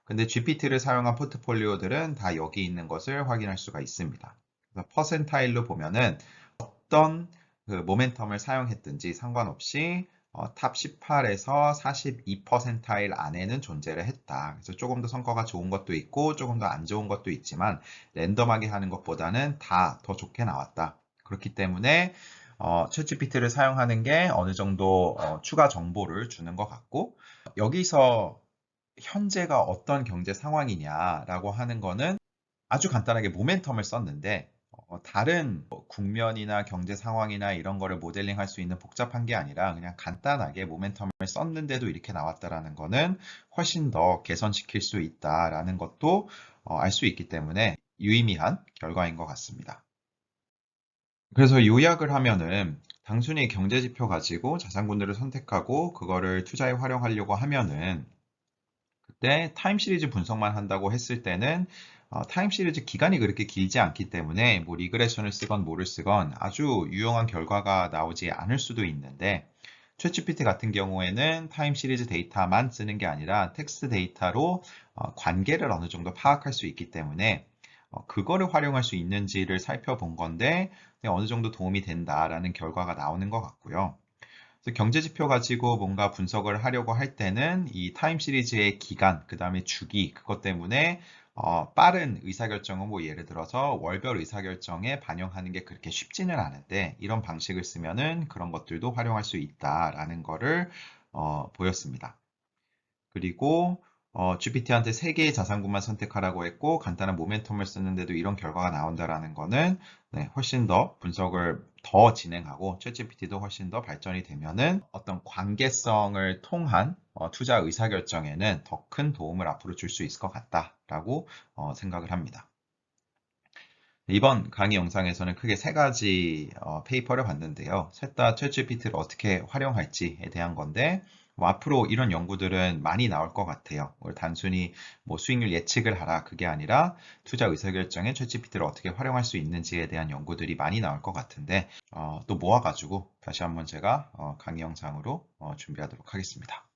근데 GPT를 사용한 포트폴리오들은 다 여기 있는 것을 확인할 수가 있습니다. 그래서 퍼센타일로 보면은 어떤 그 모멘텀을 사용했든지 상관없이 탑 18에서 42%타일 안에는 존재를 했다. 그래서 조금 더 성과가 좋은 것도 있고 조금 더 안 좋은 것도 있지만 랜덤하게 하는 것보다는 다 더 좋게 나왔다. 그렇기 때문에 챗GPT를 사용하는 게 어느 정도 추가 정보를 주는 것 같고 여기서 현재가 어떤 경제 상황이냐라고 하는 거는 아주 간단하게 모멘텀을 썼는데 다른 국면이나 경제 상황이나 이런 거를 모델링 할 수 있는 복잡한 게 아니라 그냥 간단하게 모멘텀을 썼는데도 이렇게 나왔다라는 거는 훨씬 더 개선시킬 수 있다라는 것도 알 수 있기 때문에 유의미한 결과인 것 같습니다. 그래서 요약을 하면은 단순히 경제 지표 가지고 자산군들을 선택하고 그거를 투자에 활용하려고 하면은 그때 타임 시리즈 분석만 한다고 했을 때는 타임 시리즈 기간이 그렇게 길지 않기 때문에 뭐 리그레션을 쓰건 뭐를 쓰건 아주 유용한 결과가 나오지 않을 수도 있는데 챗GPT 같은 경우에는 타임 시리즈 데이터만 쓰는 게 아니라 텍스트 데이터로 관계를 어느 정도 파악할 수 있기 때문에 그거를 활용할 수 있는지를 살펴본 건데 어느 정도 도움이 된다라는 결과가 나오는 것 같고요. 그래서 경제 지표 가지고 뭔가 분석을 하려고 할 때는 이 타임 시리즈의 기간, 그 다음에 주기, 그것 때문에 빠른 의사결정은 뭐 예를 들어서 월별 의사결정에 반영하는 게 그렇게 쉽지는 않은데 이런 방식을 쓰면은 그런 것들도 활용할 수 있다라는 거를 보였습니다. 그리고 GPT한테 3개의 자산군만 선택하라고 했고 간단한 모멘텀을 쓰는데도 이런 결과가 나온다라는 거는 네, 훨씬 더 분석을 더 진행하고 챗GPT도 훨씬 더 발전이 되면은 어떤 관계성을 통한 투자 의사결정에는 더 큰 도움을 앞으로 줄 수 있을 것 같다라고 생각을 합니다. 이번 강의 영상에서는 크게 3가지 페이퍼를 봤는데요. 셋 다 챗GPT를 어떻게 활용할지에 대한 건데 뭐 앞으로 이런 연구들은 많이 나올 것 같아요. 단순히 뭐 수익률 예측을 하라 그게 아니라 투자 의사결정에 챗GPT를 어떻게 활용할 수 있는지에 대한 연구들이 많이 나올 것 같은데 또 모아가지고 다시 한번 제가 강의 영상으로 준비하도록 하겠습니다.